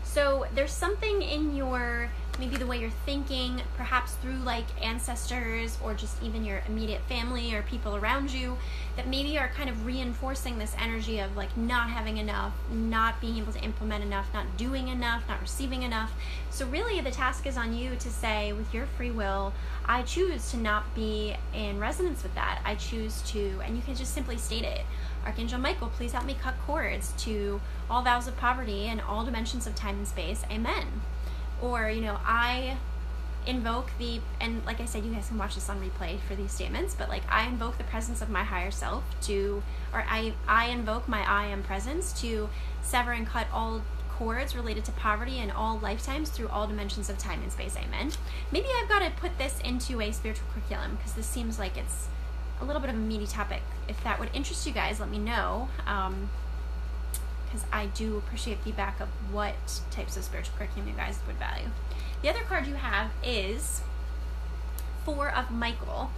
Speaker 1: So there's something in your, maybe the way you're thinking, perhaps through like ancestors or just even your immediate family or people around you, that maybe are kind of reinforcing this energy of like not having enough, not being able to implement enough, not doing enough, not receiving enough. So really the task is on you to say, with your free will, I choose to not be in resonance with that. I choose to, and you can just simply state it. Archangel Michael, please help me cut cords to all vows of poverty and all dimensions of time and space. Amen. Or, you know, I invoke the, and like I said, you guys can watch this on replay for these statements, but like I invoke the presence of my higher self to, or I invoke my I am presence to sever and cut all cords related to poverty in all lifetimes through all dimensions of time and space. Amen. Maybe I've got to put this into a spiritual curriculum because this seems like it's a little bit of a meaty topic. If that would interest you guys, let me know, because I do appreciate feedback of what types of spiritual curriculum you guys would value. The other card you have is Four of Michael.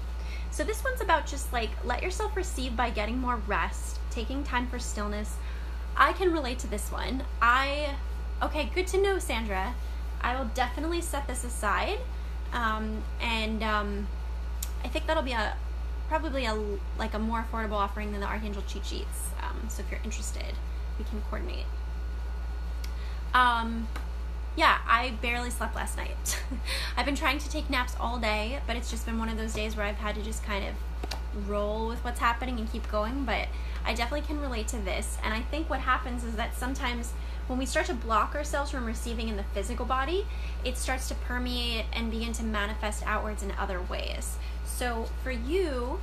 Speaker 1: So this one's about just like, let yourself receive by getting more rest, taking time for stillness. I can relate to this one. Okay, good to know, Sandra. I will definitely set this aside, and I think that'll be probably a more affordable offering than the Archangel cheat sheets. So if you're interested, we can coordinate. Yeah, I barely slept last night. I've been trying to take naps all day, but it's just been one of those days where I've had to just kind of roll with what's happening and keep going. But I definitely can relate to this. And I think what happens is that sometimes when we start to block ourselves from receiving in the physical body, it starts to permeate and begin to manifest outwards in other ways. So for you,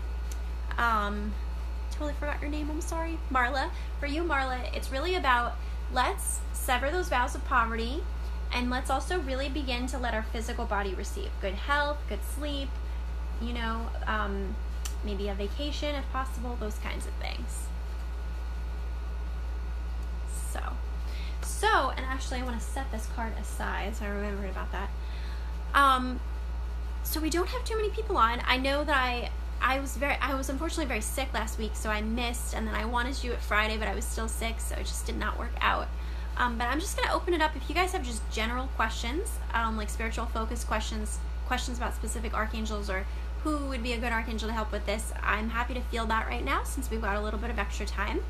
Speaker 1: totally forgot your name, I'm sorry, Marla. For you, Marla, it's really about, let's sever those vows of poverty, and let's also really begin to let our physical body receive good health, good sleep, you know, maybe a vacation if possible, those kinds of things. So, and actually I want to set this card aside so I remembered about that. So we don't have too many people on. I know that I was unfortunately very sick last week, so I missed, and then I wanted to do it Friday, but I was still sick, so it just did not work out. But I'm just going to open it up. If you guys have just general questions, like spiritual focus questions about specific archangels, or who would be a good archangel to help with this, I'm happy to field that right now since we've got a little bit of extra time.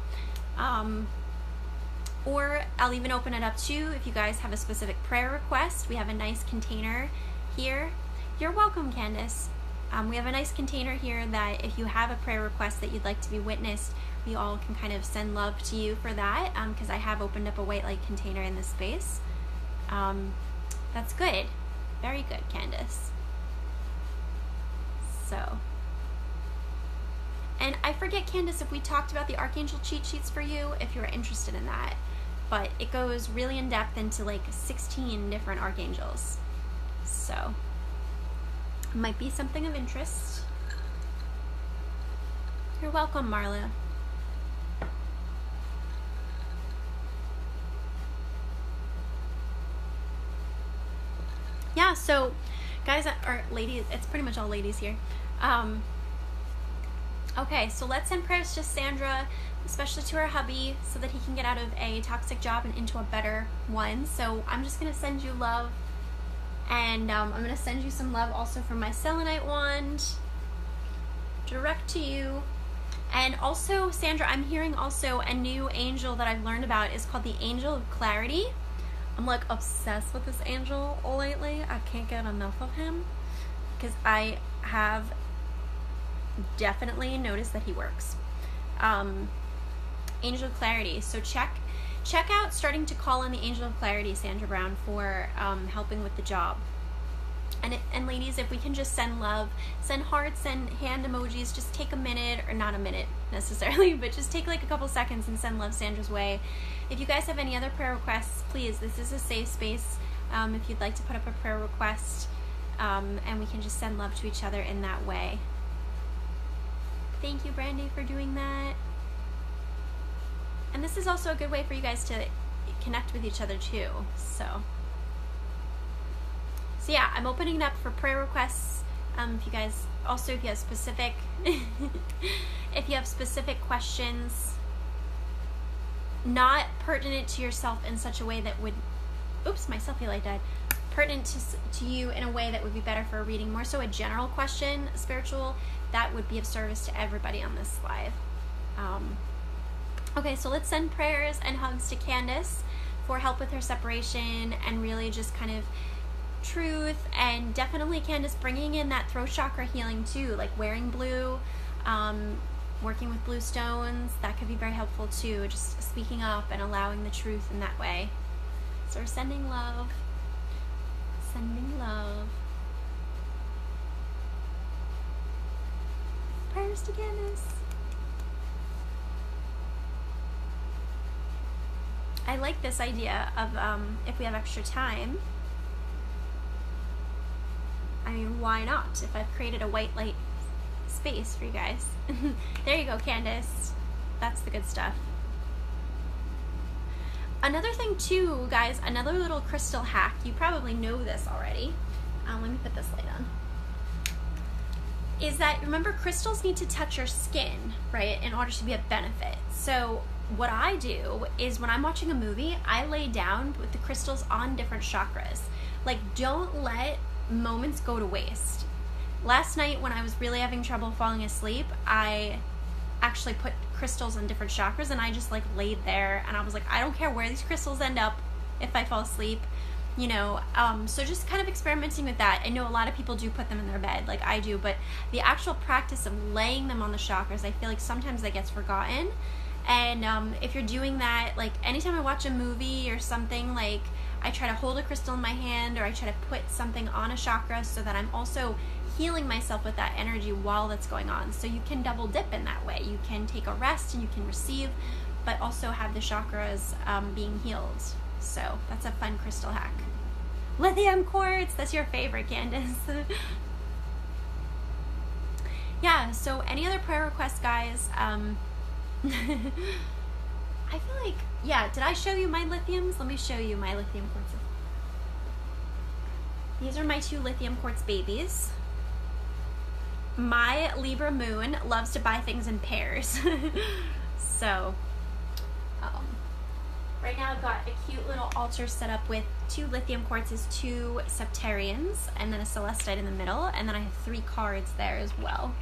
Speaker 1: Or I'll even open it up too if you guys have a specific prayer request. We have a nice container here. You're welcome, Candace. We have a nice container here that if you have a prayer request that you'd like to be witnessed, we all can kind of send love to you for that, because I have opened up a white light container in this space. That's good. Very good, Candace. So, and I forget, Candace, if we talked about the Archangel cheat sheets for you, if you're interested in that. But it goes really in depth into like 16 different archangels. So, might be something of interest. You're welcome, Marla. Yeah, so guys, or ladies, it's pretty much all ladies here. Okay, so let's send prayers to Sandra, especially to her hubby, so that he can get out of a toxic job and into a better one. So I'm just going to send you love, and I'm going to send you some love also from my selenite wand, direct to you. And also, Sandra, I'm hearing also a new angel that I've learned about is called the Angel of Clarity. I'm like obsessed with this angel lately. I can't get enough of him because I have definitely noticed that he works. Angel of Clarity. So check out starting to call on the Angel of Clarity, Sandra Brown, for helping with the job. And ladies, if we can just send love, send hearts, send hand emojis, just take a minute, or not a minute necessarily, but just take like a couple seconds and send love Sandra's way. If you guys have any other prayer requests, please, this is a safe space. If you'd like to put up a prayer request, and we can just send love to each other in that way. Thank you, Brandy, for doing that. And this is also a good way for you guys to connect with each other too. So yeah, I'm opening it up for prayer requests. If you guys also, if you have specific if you have specific questions not pertinent to yourself in such a way that would, oops, my selfie light died, pertinent to you in a way that would be better for a reading, more so a general question, spiritual, that would be of service to everybody on this live. Okay, so let's send prayers and hugs to Candace for help with her separation, and really just kind of truth, and definitely, Candace, bringing in that throat chakra healing too, like wearing blue, working with blue stones, that could be very helpful too, just speaking up and allowing the truth in that way. So we're sending love, prayers to Candace. I like this idea of if we have extra time, I mean, why not? If I've created a white light space for you guys. There you go, Candace. That's the good stuff. Another thing too, guys, another little crystal hack, you probably know this already. Let me put this light on. Is that, remember, crystals need to touch your skin, right, in order to be of benefit. So what I do is when I'm watching a movie, I lay down with the crystals on different chakras. Like, don't let moments go to waste. Last night when I was really having trouble falling asleep, I actually put crystals in different chakras, and I just like laid there, and I was like, I don't care where these crystals end up, if I fall asleep, you know. So just kind of experimenting with that. I know a lot of people do put them in their bed like I do, but the actual practice of laying them on the chakras, I feel like sometimes that gets forgotten. And if you're doing that, like anytime I watch a movie or something, like I try to hold a crystal in my hand, or I try to put something on a chakra so that I'm also healing myself with that energy while that's going on. So you can double dip in that way. You can take a rest and you can receive, but also have the chakras being healed. So that's a fun crystal hack. Lithium quartz, that's your favorite, Candace. Yeah, so any other prayer requests, guys? I feel like, yeah, did I show you my lithiums? Let me show you my lithium quartz. These are my 2 lithium quartz babies. My Libra moon loves to buy things in pairs. So, right now I've got a cute little altar set up with 2 lithium quartzes, 2 septarians, and then a celestite in the middle, and then I have 3 cards there as well.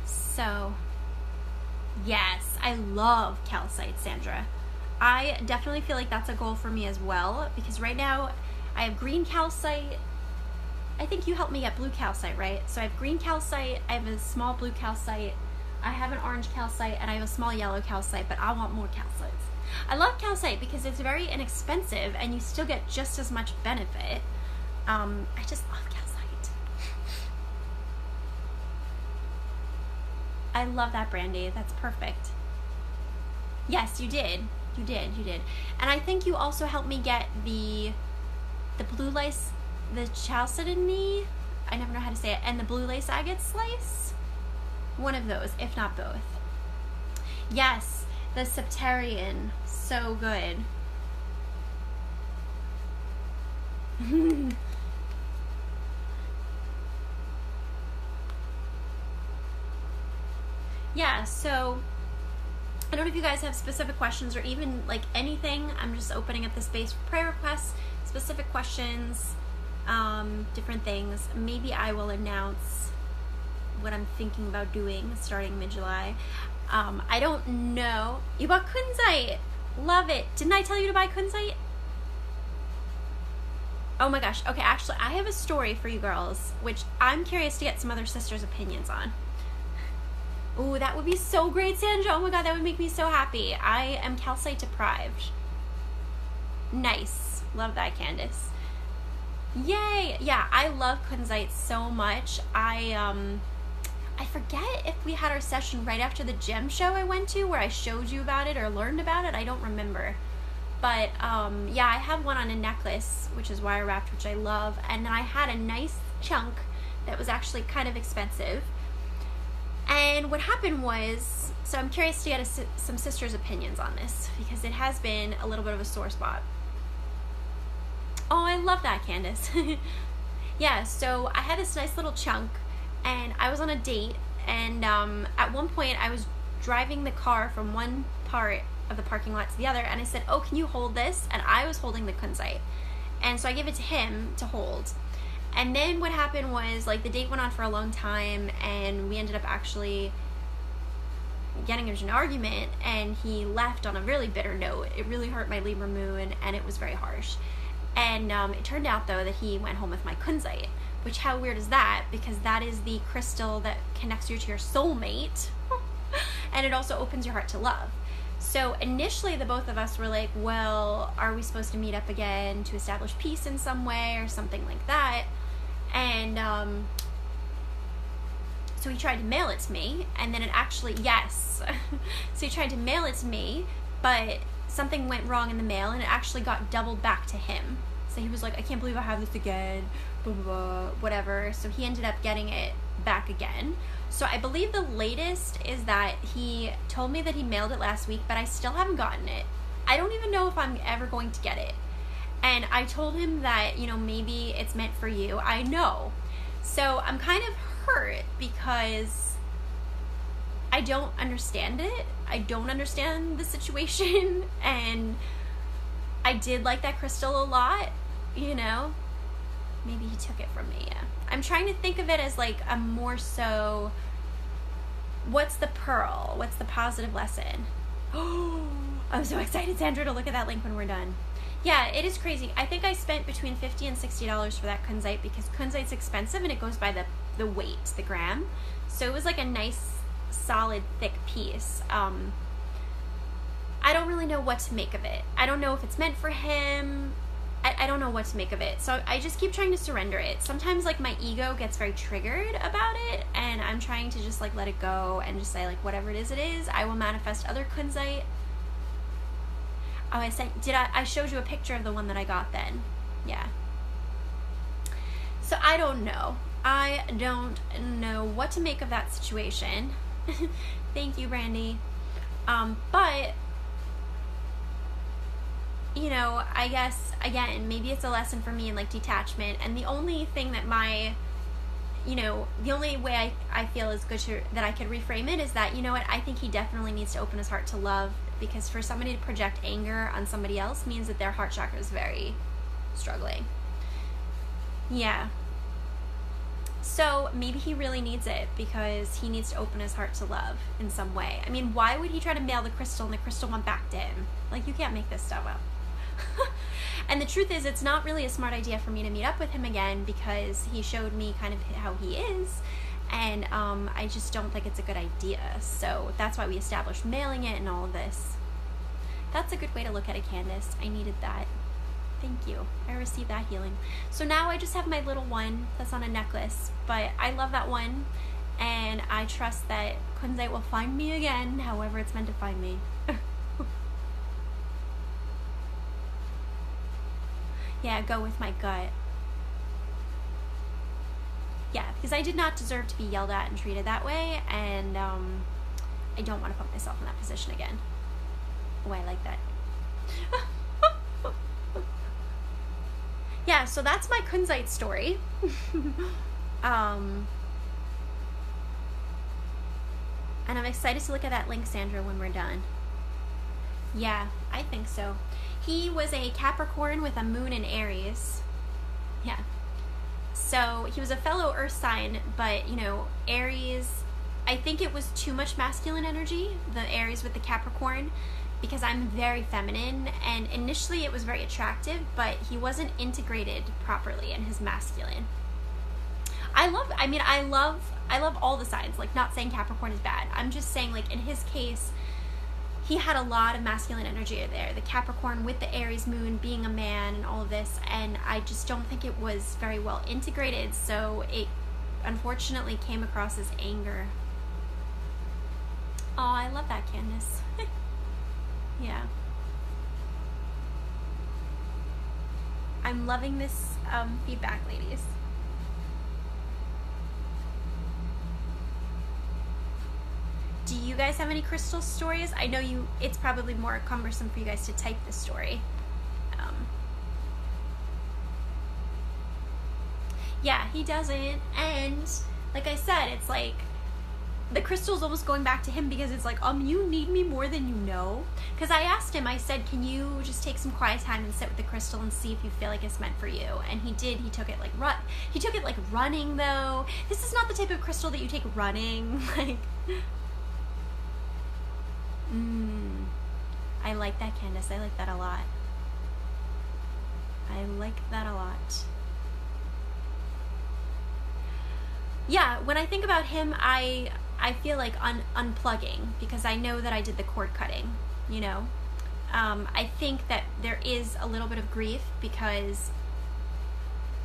Speaker 1: So, yes, I love calcite, Sandra. I definitely feel like that's a goal for me as well, because right now I have green calcite. I think you helped me get blue calcite, right? So I have green calcite, I have a small blue calcite, I have an orange calcite, and I have a small yellow calcite, but I want more calcites. I love calcite because it's very inexpensive and you still get just as much benefit. I just love calcite. I love that, Brandy. That's perfect. Yes, you did. You did. And I think you also helped me get the blue lace, the chalcedony, I never know how to say it, and the blue lace agate slice. One of those, if not both. Yes, the septarian. So good. Yeah, so I don't know if you guys have specific questions or even like anything. I'm just opening up the space for prayer requests, specific questions, different things. Maybe I will announce what I'm thinking about doing starting mid-July. I don't know. You bought Kunzite. Love it. Didn't I tell you to buy Kunzite? Oh my gosh. Okay, actually, I have a story for you girls, which I'm curious to get some other sisters' opinions on. Ooh, that would be so great, Sandra. Oh my god, that would make me so happy. I am calcite deprived. Nice. Love that, Candace. Yay! Yeah, I love Kunzite so much. I forget if we had our session right after the gem show I went to where I showed you about it or learned about it. I don't remember. But yeah, I have one on a necklace, which is wire wrapped, which I love. And then I had a nice chunk that was actually kind of expensive. And what happened was, so I'm curious to get some sisters' opinions on this because it has been a little bit of a sore spot. Oh, I love that, Candace. Yeah, so I had this nice little chunk and I was on a date, and at one point I was driving the car from one part of the parking lot to the other, and I said, oh, can you hold this? And I was holding the Kunzite. And so I gave it to him to hold. And then what happened was, like, the date went on for a long time, and we ended up actually getting into an argument, and he left on a really bitter note. It really hurt my Libra moon, and it was very harsh. And it turned out, though, that he went home with my Kunzite, which, how weird is that? Because that is the crystal that connects you to your soulmate, and it also opens your heart to love. So initially the both of us were like, well, are we supposed to meet up again to establish peace in some way or something like that? And so he tried to mail it to me, and then it actually, yes. So he tried to mail it to me, but something went wrong in the mail, and it actually got doubled back to him. So he was like, I can't believe I have this again, blah, blah, blah, whatever. So he ended up getting it back again. So I believe the latest is that he told me that he mailed it last week, but I still haven't gotten it. I don't even know if I'm ever going to get it. And I told him that, you know, maybe it's meant for you. I know. So I'm kind of hurt because I don't understand it. I don't understand the situation. And I did like that crystal a lot, you know. Maybe he took it from me, yeah. I'm trying to think of it as like a more so What's the pearl? What's the positive lesson? Oh, I'm so excited, Sandra, to look at that link when we're done. Yeah, it is crazy. I think I spent between $50 and $60 for that kunzite because kunzite's expensive and it goes by the weight, the gram. So it was like a nice, solid, thick piece. I don't really know what to make of it. I don't know if it's meant for him. I don't know what to make of it. So I just keep trying to surrender it. Sometimes like my ego gets very triggered about it and I'm trying to just like let it go and just say like whatever it is, I will manifest other kunzite. Oh, I showed you a picture of the one that I got then. Yeah. So I don't know. I don't know what to make of that situation. Thank you, Brandy. But you know, I guess, again, maybe it's a lesson for me in, like, detachment, and the only thing that the only way I feel is good that I could reframe it is that, you know what, I think he definitely needs to open his heart to love, because for somebody to project anger on somebody else means that their heart chakra is very struggling. Yeah. So maybe he really needs it because he needs to open his heart to love in some way. I mean, why would he try to mail the crystal and the crystal went back to him? Like, you can't make this stuff up. And the truth is, it's not really a smart idea for me to meet up with him again because he showed me kind of how he is, and I just don't think it's a good idea. So that's why we established mailing it and all of this. That's a good way to look at it, Candace. I needed that. Thank you. I received that healing. So now I just have my little one that's on a necklace, but I love that one, and I trust that kunzite will find me again, however it's meant to find me. Yeah, go with my gut. Yeah, because I did not deserve to be yelled at and treated that way, and I don't want to put myself in that position again. Oh, I like that. Yeah, so that's my kunzite story. And I'm excited to look at that link, Sandra, when we're done. Yeah, I think so. He was a Capricorn with a moon in Aries. Yeah. So he was a fellow earth sign, but, you know, Aries, I think it was too much masculine energy, the Aries with the Capricorn, because I'm very feminine, and initially it was very attractive, but he wasn't integrated properly in his masculine. I love all the signs, like, not saying Capricorn is bad. I'm just saying, like, in his case, he had a lot of masculine energy there. The Capricorn with the Aries moon, being a man and all of this, and I just don't think it was very well integrated, so it unfortunately came across as anger. Oh, I love that, Candace. Yeah. I'm loving this feedback, ladies. Do you guys have any crystal stories? I know it's probably more cumbersome for you guys to type this story. Yeah, he doesn't. And like I said, it's like the crystal's almost going back to him because it's like, you need me more than you know. Because I asked him, I said, can you just take some quiet time and sit with the crystal and see if you feel like it's meant for you? And he did. He took it like running, though. This is not the type of crystal that you take running. Like, I like that, Candace. I like that a lot. I like that a lot. Yeah, when I think about him, I feel like unplugging, because I know that I did the cord cutting, you know? I think that there is a little bit of grief because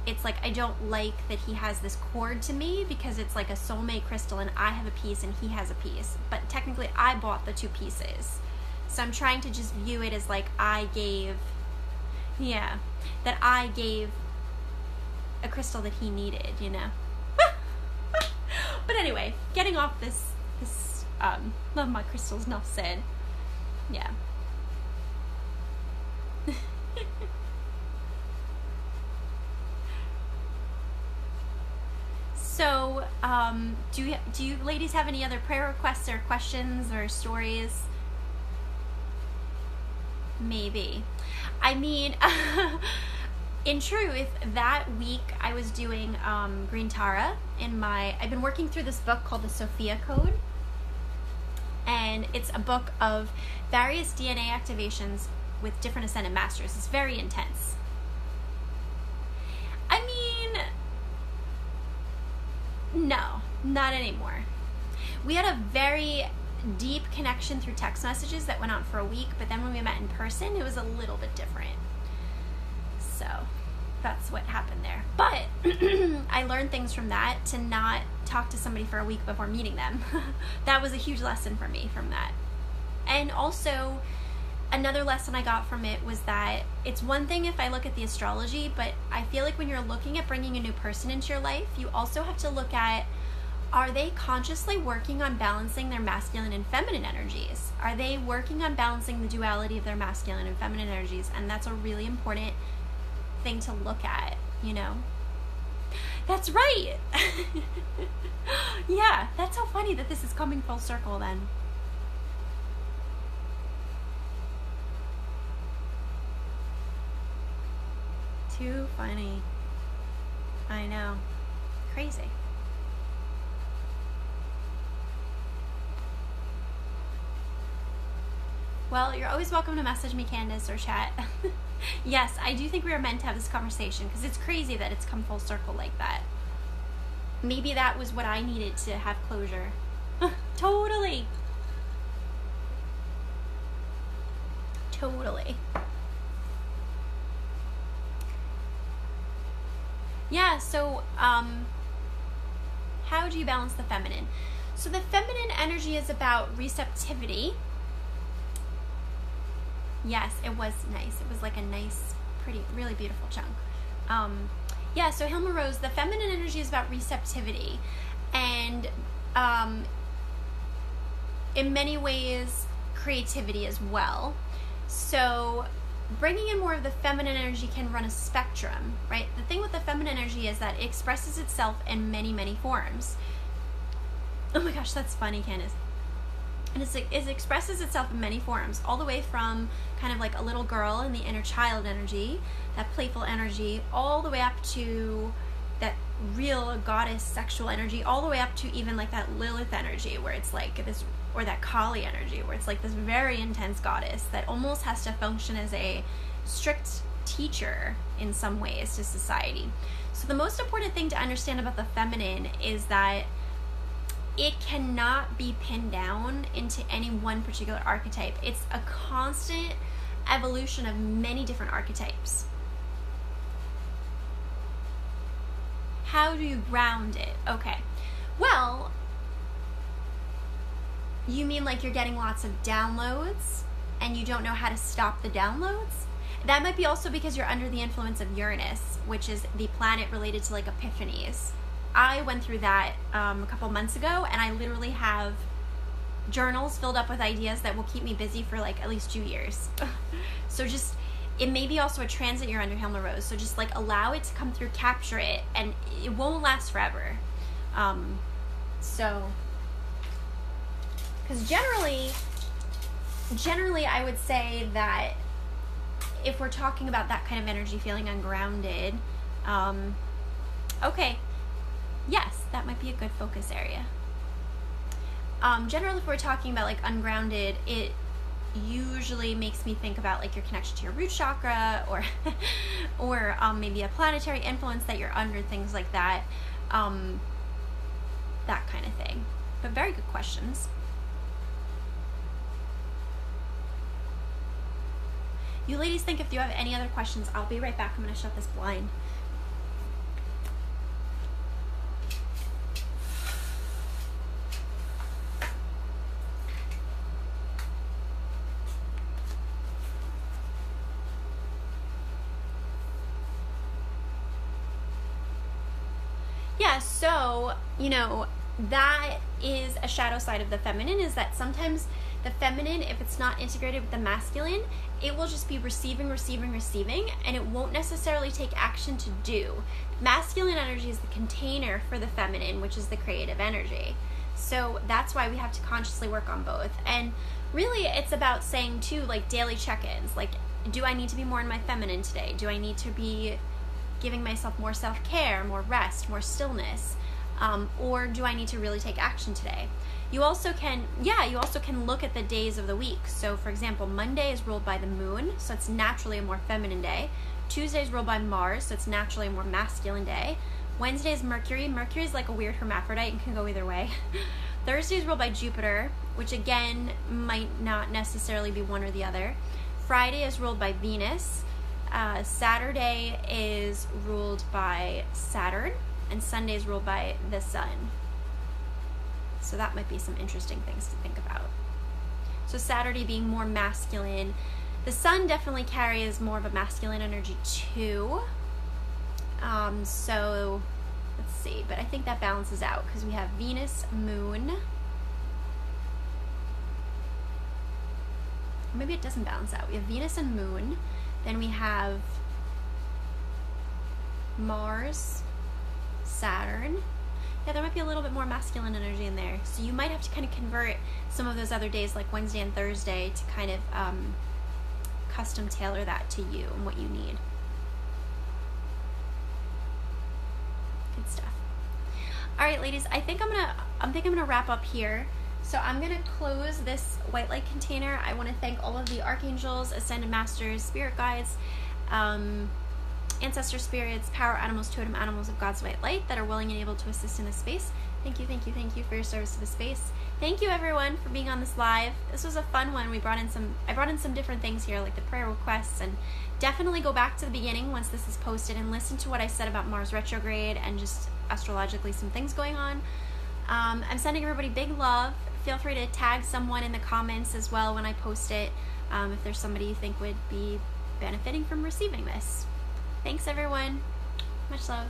Speaker 1: it's like I don't like that he has this cord to me, because it's like a soulmate crystal and I have a piece and he has a piece, but technically I bought the two pieces. So I'm trying to just view it as like I gave a crystal that he needed, you know? But anyway, getting off this love my crystals, enough said. Yeah. So, do you ladies have any other prayer requests or questions or stories? Maybe. I mean, in truth, that week I was doing Green Tara I've been working through this book called the Sophia Code, and it's a book of various DNA activations with different Ascended Masters. It's very intense. I mean, no, not anymore. We had a very deep connection through text messages that went on for a week, but then when we met in person, it was a little bit different. So that's what happened there. But I learned things from that, to not talk to somebody for a week before meeting them. That was a huge lesson for me from that. And also, another lesson I got from it was that it's one thing if I look at the astrology, but I feel like when you're looking at bringing a new person into your life, you also have to look at, are they consciously working on balancing their masculine and feminine energies? Are they working on balancing the duality of their masculine and feminine energies? And that's a really important thing to look at, you know? That's right. Yeah, that's so funny that this is coming full circle then. Too funny. I know. Crazy. Well, you're always welcome to message me, Candace, or chat. Yes, I do think we were meant to have this conversation, because it's crazy that it's come full circle like that. Maybe that was what I needed to have closure. Totally. Totally. Yeah, so how do you balance the feminine? So the feminine energy is about receptivity. Yes, it was nice. It was like a nice, pretty, really beautiful chunk. Yeah, so Hilma Rose, the feminine energy is about receptivity. And in many ways, creativity as well. So bringing in more of the feminine energy can run a spectrum, right? The thing with the feminine energy is that it expresses itself in many, many forms. Oh my gosh, that's funny, Candace. And it expresses itself in many forms, all the way from kind of like a little girl in the inner child energy, that playful energy, all the way up to that real goddess sexual energy, all the way up to even like that Lilith energy, where it's like this, or that Kali energy, where it's like this very intense goddess that almost has to function as a strict teacher in some ways to society. So the most important thing to understand about the feminine is that it cannot be pinned down into any one particular archetype. It's a constant evolution of many different archetypes. How do you ground it? Okay. Well, you mean like you're getting lots of downloads and you don't know how to stop the downloads? That might be also because you're under the influence of Uranus, which is the planet related to like epiphanies. I went through that a couple months ago, and I literally have journals filled up with ideas that will keep me busy for like at least 2 years. So just, it may be also a transit you're under, Hilma Rose, so just like allow it to come through, capture it, and it won't last forever. So, because generally I would say that if we're talking about that kind of energy, feeling ungrounded, okay, yes, that might be a good focus area. Generally, if we're talking about like ungrounded, it usually makes me think about like your connection to your root chakra, or maybe a planetary influence that you're under, things like that, that kind of thing. But very good questions. You ladies think if you have any other questions, I'll be right back. I'm going to shut this blind. Yeah, so, you know, that is a shadow side of the feminine, is that sometimes the feminine, if it's not integrated with the masculine, it will just be receiving, and it won't necessarily take action to do. Masculine energy is the container for the feminine, which is the creative energy. So that's why we have to consciously work on both. And really, it's about saying, too, like daily check-ins. Like, do I need to be more in my feminine today? Do I need to be giving myself more self-care, more rest, more stillness? Or do I need to really take action today? You also can look at the days of the week. So for example, Monday is ruled by the moon, so it's naturally a more feminine day. Tuesday is ruled by Mars, so it's naturally a more masculine day. Wednesday is Mercury. Mercury is like a weird hermaphrodite and can go either way. Thursday is ruled by Jupiter, which again might not necessarily be one or the other. Friday is ruled by Venus. Saturday is ruled by Saturn, and Sunday is ruled by the Sun. So that might be some interesting things to think about. So Saturday being more masculine. The Sun definitely carries more of a masculine energy too. So let's see, but I think that balances out because we have Venus, Moon. Maybe it doesn't balance out. We have Venus and Moon. Then we have Mars, Saturn. Yeah, there might be a little bit more masculine energy in there. So you might have to kind of convert some of those other days like Wednesday and Thursday to kind of custom tailor that to you and what you need. Good stuff. All right, ladies, I think I'm gonna wrap up here. So I'm gonna close this white light container. I want to thank all of the archangels, ascended masters, spirit guides, ancestor spirits, power animals, totem animals of God's white light that are willing and able to assist in this space. Thank you, thank you, thank you for your service to the space. Thank you everyone for being on this live. This was a fun one. I brought in some different things here, like the prayer requests, and definitely go back to the beginning once this is posted and listen to what I said about Mars retrograde and just astrologically some things going on. I'm sending everybody big love. Feel free to tag someone in the comments as well when I post it, if there's somebody you think would be benefiting from receiving this. Thanks everyone. Much love.